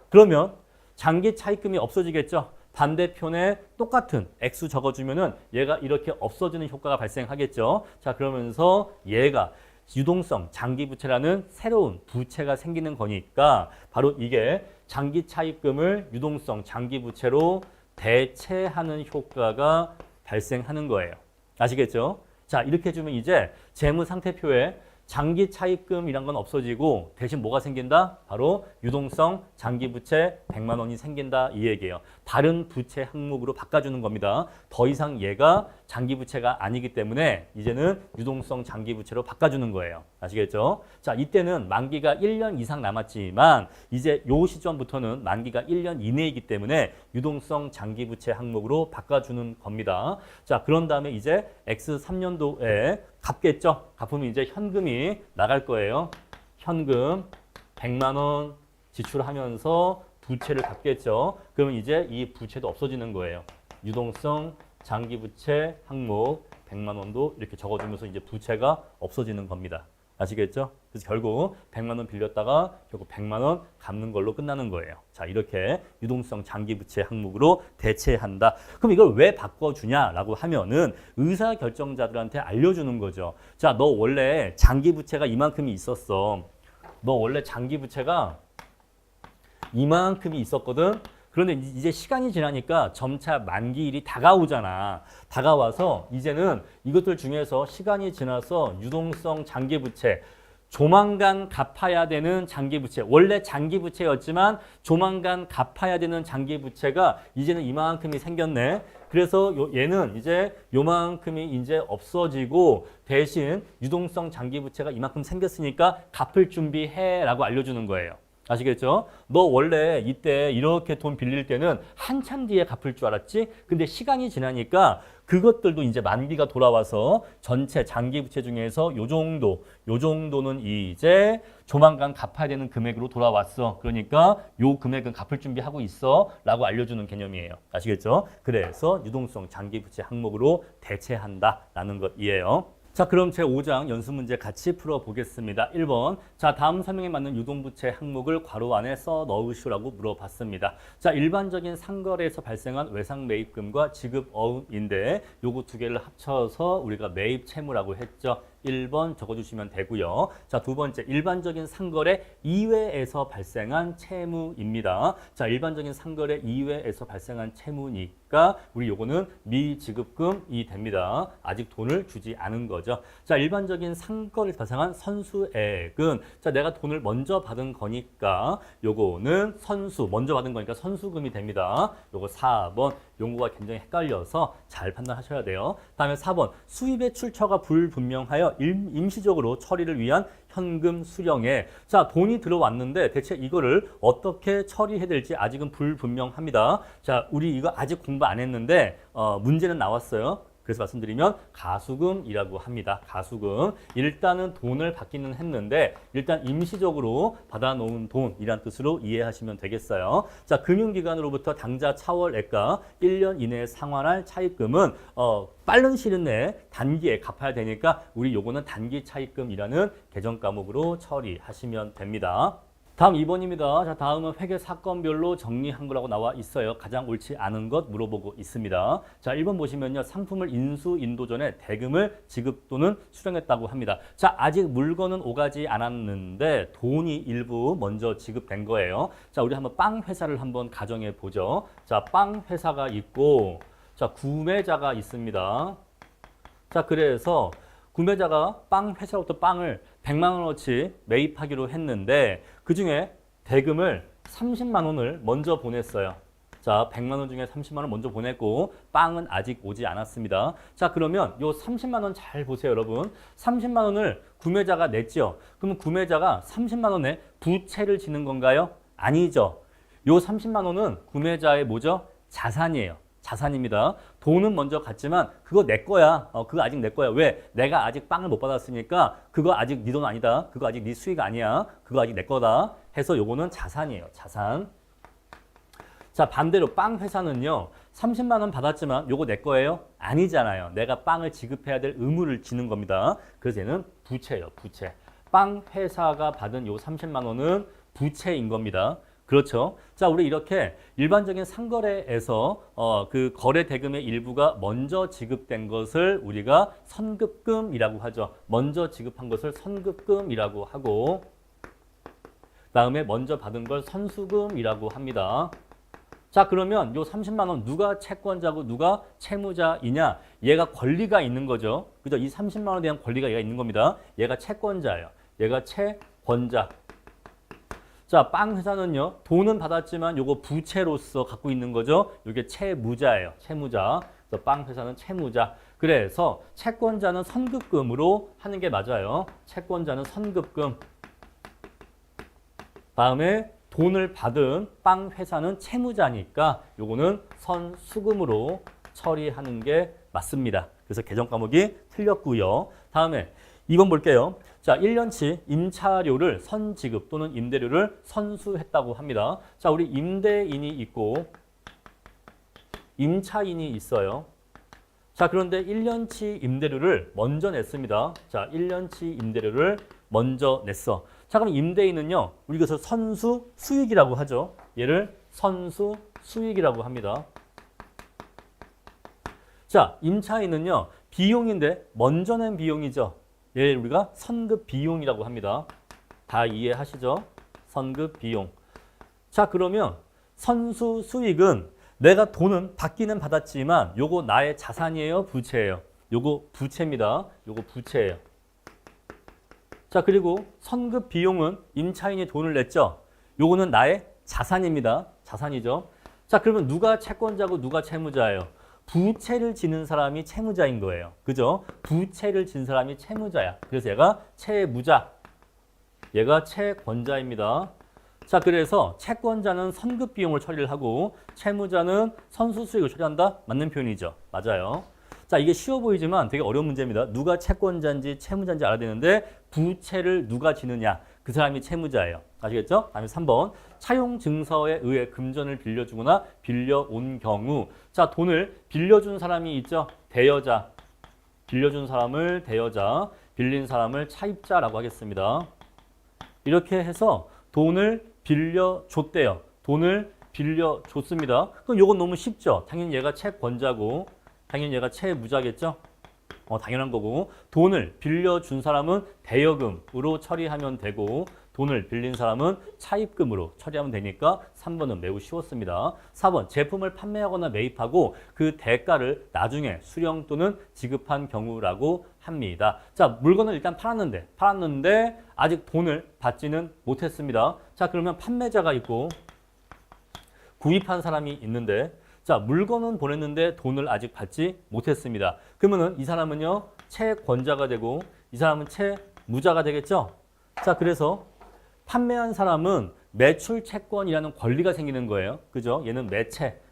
그러면 장기 차입금이 없어지겠죠. 반대편에 똑같은 X 적어주면은 얘가 이렇게 없어지는 효과가 발생하겠죠. 자, 그러면서 얘가 유동성 장기 부채라는 새로운 부채가 생기는 거니까 바로 이게 장기 차입금을 유동성 장기 부채로 대체하는 효과가 발생하는 거예요. 아시겠죠? 자, 이렇게 해주면 이제 재무상태표에 장기 차입금이란 건 없어지고 대신 뭐가 생긴다? 바로 유동성 장기 부채 100만 원이 생긴다 이 얘기예요. 다른 부채 항목으로 바꿔주는 겁니다. 더 이상 얘가 장기부채가 아니기 때문에 이제는 유동성 장기부채로 바꿔주는 거예요. 아시겠죠? 자, 이때는 만기가 1년 이상 남았지만 이제 요 시점부터는 만기가 1년 이내이기 때문에 유동성 장기부채 항목으로 바꿔주는 겁니다. 자, 그런 다음에 이제 X3년도에 갚겠죠? 갚으면 이제 현금이 나갈 거예요. 현금 100만 원 지출하면서 부채를 갚겠죠. 그러면 이제 이 부채도 없어지는 거예요. 유동성 장기부채 항목 100만 원도 이렇게 적어주면서 이제 부채가 없어지는 겁니다. 아시겠죠? 그래서 결국 100만 원 빌렸다가 결국 100만 원 갚는 걸로 끝나는 거예요. 자, 이렇게 유동성 장기부채 항목으로 대체한다. 그럼 이걸 왜 바꿔주냐라고 하면은 의사결정자들한테 알려주는 거죠. 자, 너 원래 장기부채가 이만큼이 있었어. 너 원래 장기부채가 이만큼이 있었거든. 그런데 이제 시간이 지나니까 점차 만기일이 다가오잖아. 다가와서 이제는 이것들 중에서 시간이 지나서 유동성 장기부채, 조만간 갚아야 되는 장기부채, 원래 장기부채였지만 조만간 갚아야 되는 장기부채가 이제는 이만큼이 생겼네. 그래서 얘는 이제 요만큼이 이제 없어지고 대신 유동성 장기부채가 이만큼 생겼으니까 갚을 준비해라고 알려주는 거예요. 아시겠죠? 너 원래 이때 이렇게 돈 빌릴 때는 한참 뒤에 갚을 줄 알았지? 근데 시간이 지나니까 그것들도 이제 만기가 돌아와서 전체 장기부채 중에서 요 정도는 이제 조만간 갚아야 되는 금액으로 돌아왔어. 그러니까 요 금액은 갚을 준비하고 있어 라고 알려주는 개념이에요. 아시겠죠? 그래서 유동성 장기부채 항목으로 대체한다라는 것이에요. 자, 그럼 제5장 연습 문제 같이 풀어보겠습니다. 1번. 자, 다음 설명에 맞는 유동부채 항목을 괄호 안에 써 넣으시라고 물어봤습니다. 자, 일반적인 상거래에서 발생한 외상 매입금과 지급 어음인데 요거 두 개를 합쳐서 우리가 매입 채무라고 했죠. 1번 적어주시면 되고요. 자, 두 번째, 일반적인 상거래 이외에서 발생한 채무입니다. 자, 일반적인 상거래 이외에서 발생한 채무니까 우리 요거는 미지급금이 됩니다. 아직 돈을 주지 않은 거죠. 자, 일반적인 상거래에서 발생한 선수액은 자, 내가 돈을 먼저 받은 거니까 요거는 먼저 받은 거니까 선수금이 됩니다. 요거 4번. 용어가 굉장히 헷갈려서 잘 판단하셔야 돼요. 다음에 4번. 수입의 출처가 불분명하여 임시적으로 처리를 위한 현금 수령에 자, 돈이 들어왔는데 대체 이거를 어떻게 처리해야 될지 아직은 불분명합니다. 자, 우리 이거 아직 공부 안 했는데 문제는 나왔어요. 그래서 말씀드리면 가수금이라고 합니다. 가수금. 일단은 돈을 받기는 했는데 일단 임시적으로 받아놓은 돈이란 뜻으로 이해하시면 되겠어요. 자, 금융기관으로부터 당좌 차월액과 1년 이내에 상환할 차입금은 빠른 시일 내에 단기에 갚아야 되니까 우리 요거는 단기 차입금이라는 개정 과목으로 처리하시면 됩니다. 다음 2번입니다. 자, 다음은 회계 사건별로 정리한 거라고 나와 있어요. 가장 옳지 않은 것 물어보고 있습니다. 자, 1번 보시면요. 상품을 인수, 인도 전에 대금을 지급 또는 수령했다고 합니다. 자, 아직 물건은 오가지 않았는데 돈이 일부 먼저 지급된 거예요. 자, 우리 한번 빵 회사를 한번 가정해 보죠. 자, 빵 회사가 있고, 자, 구매자가 있습니다. 자, 그래서 구매자가 빵 회사로부터 빵을 100만 원어치 매입하기로 했는데 그중에 대금을 30만 원을 먼저 보냈어요. 자, 100만 원 중에 30만 원 먼저 보냈고 빵은 아직 오지 않았습니다. 자, 그러면 요 30만 원 잘 보세요, 여러분. 30만 원을 구매자가 냈죠. 그러면 구매자가 30만 원에 부채를 지는 건가요? 아니죠. 요 30만 원은 구매자의 뭐죠? 자산이에요. 자산입니다. 돈은 먼저 갔지만 그거 내 거야. 그거 아직 내 거야. 왜? 내가 아직 빵을 못 받았으니까 그거 아직 네 돈 아니다. 그거 아직 네 수익 아니야. 그거 아직 내 거다. 해서 요거는 자산이에요. 자산. 자, 반대로 빵 회사는요. 30만 원 받았지만 요거 내 거예요? 아니잖아요. 내가 빵을 지급해야 될 의무를 지는 겁니다. 그래서 얘는 부채예요. 부채. 빵 회사가 받은 요 30만 원은 부채인 겁니다. 그렇죠. 자, 우리 이렇게 일반적인 상거래에서 그 거래 대금의 일부가 먼저 지급된 것을 우리가 선급금이라고 하죠. 먼저 지급한 것을 선급금이라고 하고 다음에 먼저 받은 걸 선수금이라고 합니다. 자, 그러면 요 30만 원 누가 채권자고 누가 채무자이냐? 얘가 권리가 있는 거죠. 그죠? 이 30만 원에 대한 권리가 얘가 있는 겁니다. 얘가 채권자예요. 얘가 채권자. 자, 빵 회사는요, 돈은 받았지만 요거 부채로서 갖고 있는 거죠. 요게 채무자예요. 채무자. 그래서 빵 회사는 채무자. 그래서 채권자는 선급금으로 하는 게 맞아요. 채권자는 선급금. 다음에 돈을 받은 빵 회사는 채무자니까 요거는 선수금으로 처리하는 게 맞습니다. 그래서 개정 과목이 틀렸고요. 다음에 2번 볼게요. 자, 1년치 임차료를 선지급 또는 임대료를 선수했다고 합니다. 자, 우리 임대인이 있고 임차인이 있어요. 자, 그런데 1년치 임대료를 먼저 냈습니다. 자, 1년치 임대료를 먼저 냈어. 자, 그럼 임대인은요, 우리 그래서 선수 수익이라고 하죠. 얘를 선수 수익이라고 합니다. 자, 임차인은요, 비용인데 먼저 낸 비용이죠. 얘를 우리가 선급 비용이라고 합니다. 다 이해하시죠? 선급 비용. 자, 그러면 선수 수익은 내가 돈은 받기는 받았지만 요거 나의 자산이에요, 부채예요? 요거 부채입니다. 요거 부채예요. 자, 그리고 선급 비용은 임차인이 돈을 냈죠. 요거는 나의 자산입니다. 자산이죠. 자, 그러면 누가 채권자고 누가 채무자예요? 부채를 지는 사람이 채무자인 거예요. 그죠? 부채를 진 사람이 채무자야. 그래서 얘가 채무자. 얘가 채권자입니다. 자, 그래서 채권자는 선급 비용을 처리를 하고 채무자는 선수 수익을 처리한다? 맞는 표현이죠. 맞아요. 자, 이게 쉬워 보이지만 되게 어려운 문제입니다. 누가 채권자인지 채무자인지 알아야 되는데 부채를 누가 지느냐? 그 사람이 채무자예요. 아시겠죠? 다음에 3번. 차용 증서에 의해 금전을 빌려주거나 빌려온 경우. 자, 돈을 빌려준 사람이 있죠? 대여자. 빌려준 사람을 대여자, 빌린 사람을 차입자라고 하겠습니다. 이렇게 해서 돈을 빌려줬대요. 돈을 빌려줬습니다. 그럼 이건 너무 쉽죠? 당연히 얘가 채권자고 당연히 얘가 채무자겠죠? 당연한 거고 돈을 빌려준 사람은 대여금으로 처리하면 되고 돈을 빌린 사람은 차입금으로 처리하면 되니까 3번은 매우 쉬웠습니다. 4번 제품을 판매하거나 매입하고 그 대가를 나중에 수령 또는 지급한 경우라고 합니다. 자, 물건을 일단 팔았는데 아직 돈을 받지는 못했습니다. 자, 그러면 판매자가 있고 구입한 사람이 있는데 자, 물건은 보냈는데 돈을 아직 받지 못했습니다. 그러면은 이 사람은요, 채권자가 되고 이 사람은 채무자가 되겠죠? 자, 그래서 판매한 사람은 매출 채권이라는 권리가 생기는 거예요. 그죠? 얘는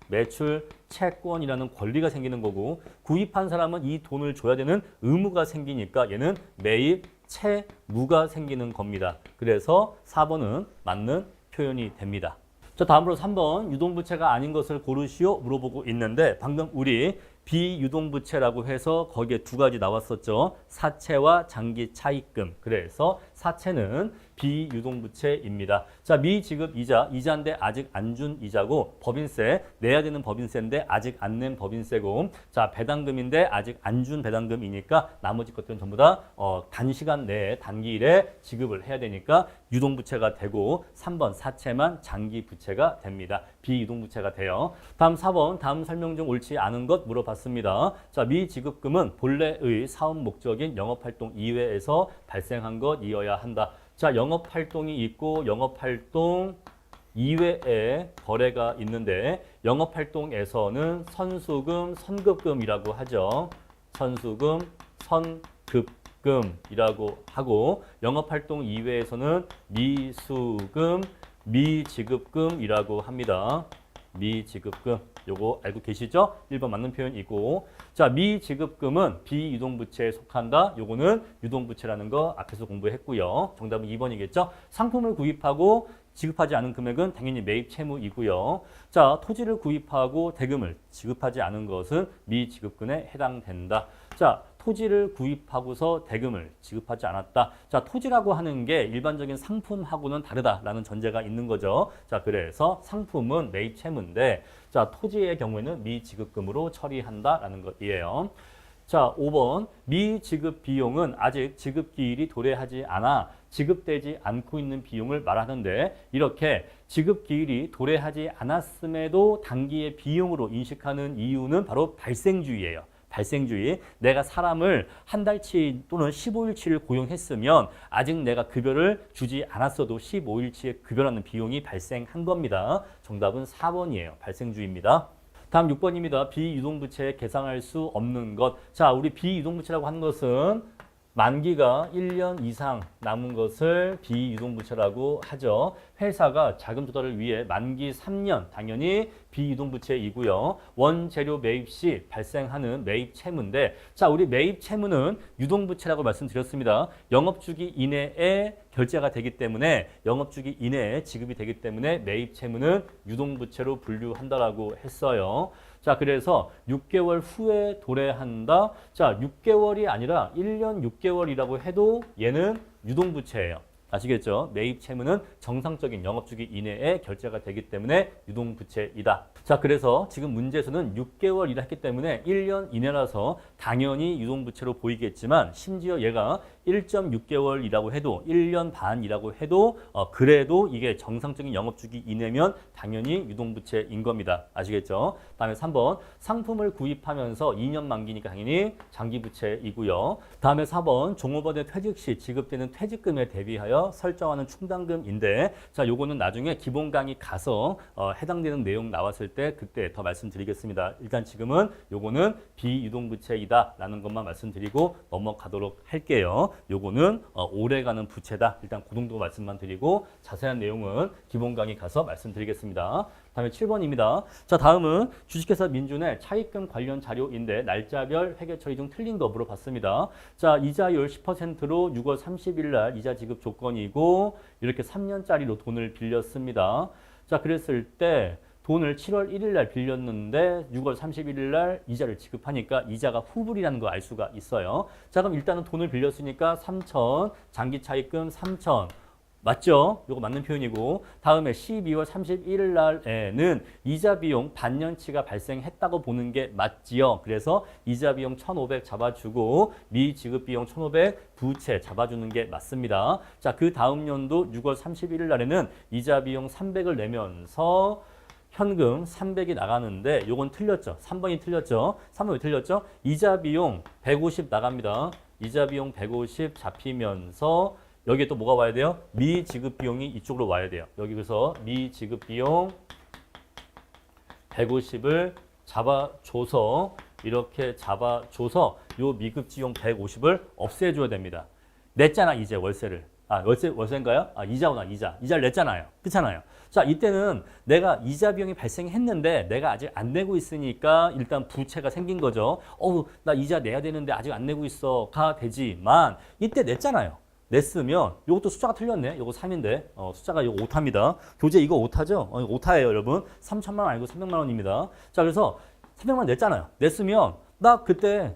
매출 채권이라는 권리가 생기는 거고 구입한 사람은 이 돈을 줘야 되는 의무가 생기니까 얘는 매입 채무가 생기는 겁니다. 그래서 4번은 맞는 표현이 됩니다. 자, 다음으로 3번 유동부채가 아닌 것을 고르시오 물어보고 있는데 방금 우리 비유동부채라고 해서 거기에 두 가지 나왔었죠. 사채와 장기 차입금. 그래서 사채는 비유동부채입니다. 자, 미지급 이자, 이자인데 아직 안 준 이자고 법인세, 내야 되는 법인세인데 아직 안 낸 법인세고 자, 배당금인데 아직 안 준 배당금이니까 나머지 것들은 전부 다 단시간 내에 단기일에 지급을 해야 되니까 유동부채가 되고 3번 사채만 장기부채가 됩니다. 비유동부채가 돼요. 다음 4번 다음 설명 중 옳지 않은 것 물어봤습니다. 자, 미지급금은 본래의 사업 목적인 영업활동 이외에서 발생한 것이어야 한다. 자, 영업활동이 있고 영업활동 이외에 거래가 있는데 영업활동에서는 선수금, 선급금이라고 하죠. 선수금, 선급금이라고 하고 영업활동 이외에서는 미수금, 미지급금이라고 합니다. 미지급금. 요거 알고 계시죠? 1번 맞는 표현이고 자, 미지급금은 비유동부채에 속한다. 요거는 유동부채라는 거 앞에서 공부했고요. 정답은 2번이겠죠? 상품을 구입하고 지급하지 않은 금액은 당연히 매입 채무이고요. 자, 토지를 구입하고 대금을 지급하지 않은 것은 미지급금에 해당된다. 자, 토지를 구입하고서 대금을 지급하지 않았다. 자, 토지라고 하는 게 일반적인 상품하고는 다르다라는 전제가 있는 거죠. 자, 그래서 상품은 매입 채무인데 자, 토지의 경우에는 미지급금으로 처리한다라는 것이에요. 자, 5번 미지급 비용은 아직 지급기일이 도래하지 않아 지급되지 않고 있는 비용을 말하는데 이렇게 지급기일이 도래하지 않았음에도 단기의 비용으로 인식하는 이유는 바로 발생주의예요. 발생주의. 내가 사람을 한 달치 또는 15일치를 고용했으면 아직 내가 급여를 주지 않았어도 15일치의 급여라는 비용이 발생한 겁니다. 정답은 4번이에요. 발생주의입니다. 다음 6번입니다. 비유동부채 계상할 수 없는 것. 자, 우리 비유동부채라고 하는 것은 만기가 1년 이상 남은 것을 비유동부채라고 하죠. 회사가 자금 조달을 위해 만기 3년 당연히 비유동부채이고요. 원재료 매입 시 발생하는 매입 채무인데 자, 우리 매입 채무는 유동부채라고 말씀드렸습니다. 영업주기 이내에 결제가 되기 때문에 영업주기 이내에 지급이 되기 때문에 매입 채무는 유동부채로 분류한다라고 했어요. 자, 그래서 6개월 후에 도래한다. 자, 6개월이 아니라 1년 6개월이라고 해도 얘는 유동부채예요. 아시겠죠? 매입 채무는 정상적인 영업주기 이내에 결제가 되기 때문에 유동부채이다. 자, 그래서 지금 문제에서는 6개월이라 했기 때문에 1년 이내라서 당연히 유동부채로 보이겠지만 심지어 얘가 1.6개월이라고 해도 1년 반이라고 해도 그래도 이게 정상적인 영업주기 이내면 당연히 유동부채인 겁니다. 아시겠죠? 다음에 3번 상품을 구입하면서 2년 만기니까 당연히 장기부채이고요. 다음에 4번 종업원의 퇴직 시 지급되는 퇴직금에 대비하여 설정하는 충당금인데 자, 요거는 나중에 기본 강의 가서 해당되는 내용 나왔을 때 그때 더 말씀드리겠습니다. 일단 지금은 요거는 비유동부채이다 라는 것만 말씀드리고 넘어가도록 할게요. 요거는 오래가는 부채다. 일단 그 정도 말씀만 드리고 자세한 내용은 기본 강의 가서 말씀드리겠습니다. 다음에 7번입니다. 자, 다음은 주식회사 민준의 차입금 관련 자료인데 날짜별 회계 처리 중 틀린 거 물어봤습니다. 자, 이자율 10%로 6월 30일 날 이자 지급 조건이고 이렇게 3년짜리로 돈을 빌렸습니다. 자, 그랬을 때 돈을 7월 1일 날 빌렸는데 6월 31일 날 이자를 지급하니까 이자가 후불이라는 거 알 수가 있어요. 자, 그럼 일단은 돈을 빌렸으니까 3천, 장기 차입금 3천. 맞죠? 이거 맞는 표현이고 다음에 12월 31일 날에는 이자 비용 반년치가 발생했다고 보는 게 맞지요. 그래서 이자 비용 1,500 잡아주고 미지급 비용 1,500 부채 잡아주는 게 맞습니다. 자, 그 다음 연도 6월 31일 날에는 이자 비용 300을 내면서 현금 300이 나가는데 요건 틀렸죠. 3번이 틀렸죠. 3번이 왜 틀렸죠? 이자 비용 150 나갑니다. 이자 비용 150 잡히면서 여기에 또 뭐가 와야 돼요? 미지급 비용이 이쪽으로 와야 돼요. 여기 그래서 미지급 비용 150을 잡아줘서 이렇게 잡아줘서 요 미급지용 150을 없애줘야 됩니다. 냈잖아 이제 월세를. 월세인가요? 이자구나, 이자. 이자를 냈잖아요. 그렇잖아요. 자, 이때는 내가 이자 비용이 발생했는데 내가 아직 안 내고 있으니까 일단 부채가 생긴 거죠. 나 이자 내야 되는데 아직 안 내고 있어가 되지만 이때 냈잖아요. 냈으면 이것도 숫자가 틀렸네. 이거 3인데 숫자가 이거 오타입니다. 교재 이거 오타죠? 이거 오타예요, 여러분. 3천만 원 아니고 300만 원입니다. 자, 그래서 300만 원 냈잖아요. 냈으면 나 그때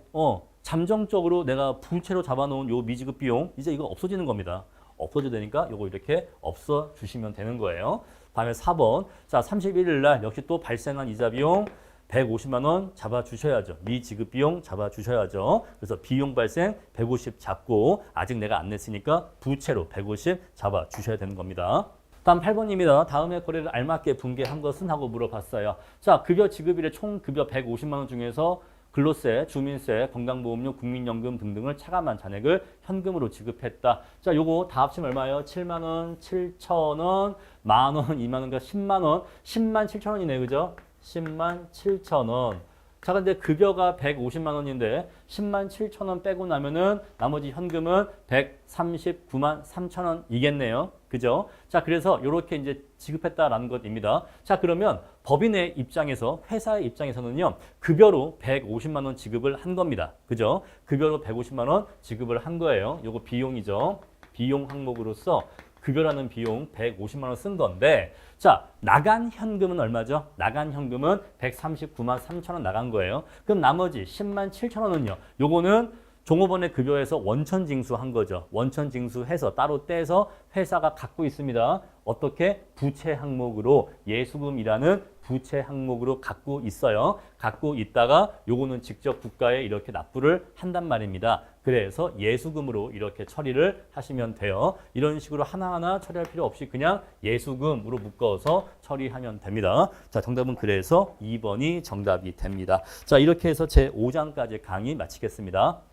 잠정적으로 내가 부채로 잡아놓은 요 미지급 비용 이제 이거 없어지는 겁니다. 없어져야 되니까 요거 이렇게 없어 주시면 되는 거예요. 다음에 4번. 자, 31일 날 역시 또 발생한 이자 비용 150만 원 잡아주셔야죠. 미지급 비용 잡아주셔야죠. 그래서 비용 발생 150 잡고 아직 내가 안 냈으니까 부채로 150 잡아주셔야 되는 겁니다. 다음 8번입니다. 다음에 거래를 알맞게 분개한 것은 하고 물어봤어요. 자, 급여 지급일에 총 급여 150만 원 중에서 근로세, 주민세, 건강보험료, 국민연금 등등을 차감한 잔액을 현금으로 지급했다. 자, 요거 다 합치면 얼마예요? 7만 원, 7천 원, 만 원, 2만 원과 10만 원, 10만 7천 원이네, 그죠? 10만 7천 원. 자, 근데 급여가 150만 원인데 10만 7천 원 빼고 나면은 나머지 현금은 139만 3천 원이겠네요. 그죠? 자, 그래서 이렇게 이제 지급했다라는 것입니다. 자, 그러면 법인의 입장에서, 회사의 입장에서는요, 급여로 150만 원 지급을 한 겁니다. 그죠? 급여로 150만 원 지급을 한 거예요. 요거 비용이죠. 비용 항목으로서 급여라는 비용 150만 원 쓴 건데, 자, 나간 현금은 얼마죠? 나간 현금은 139만 3천 원 나간 거예요. 그럼 나머지 10만 7천 원은요, 요거는 종업원의 급여에서 원천 징수한 거죠. 원천 징수해서 따로 떼서 회사가 갖고 있습니다. 어떻게? 부채 항목으로 예수금이라는 부채 항목으로 갖고 있어요. 갖고 있다가 요거는 직접 국가에 이렇게 납부를 한단 말입니다. 그래서 예수금으로 이렇게 처리를 하시면 돼요. 이런 식으로 하나하나 처리할 필요 없이 그냥 예수금으로 묶어서 처리하면 됩니다. 자, 정답은 그래서 2번이 정답이 됩니다. 자, 이렇게 해서 제 5장까지 강의 마치겠습니다.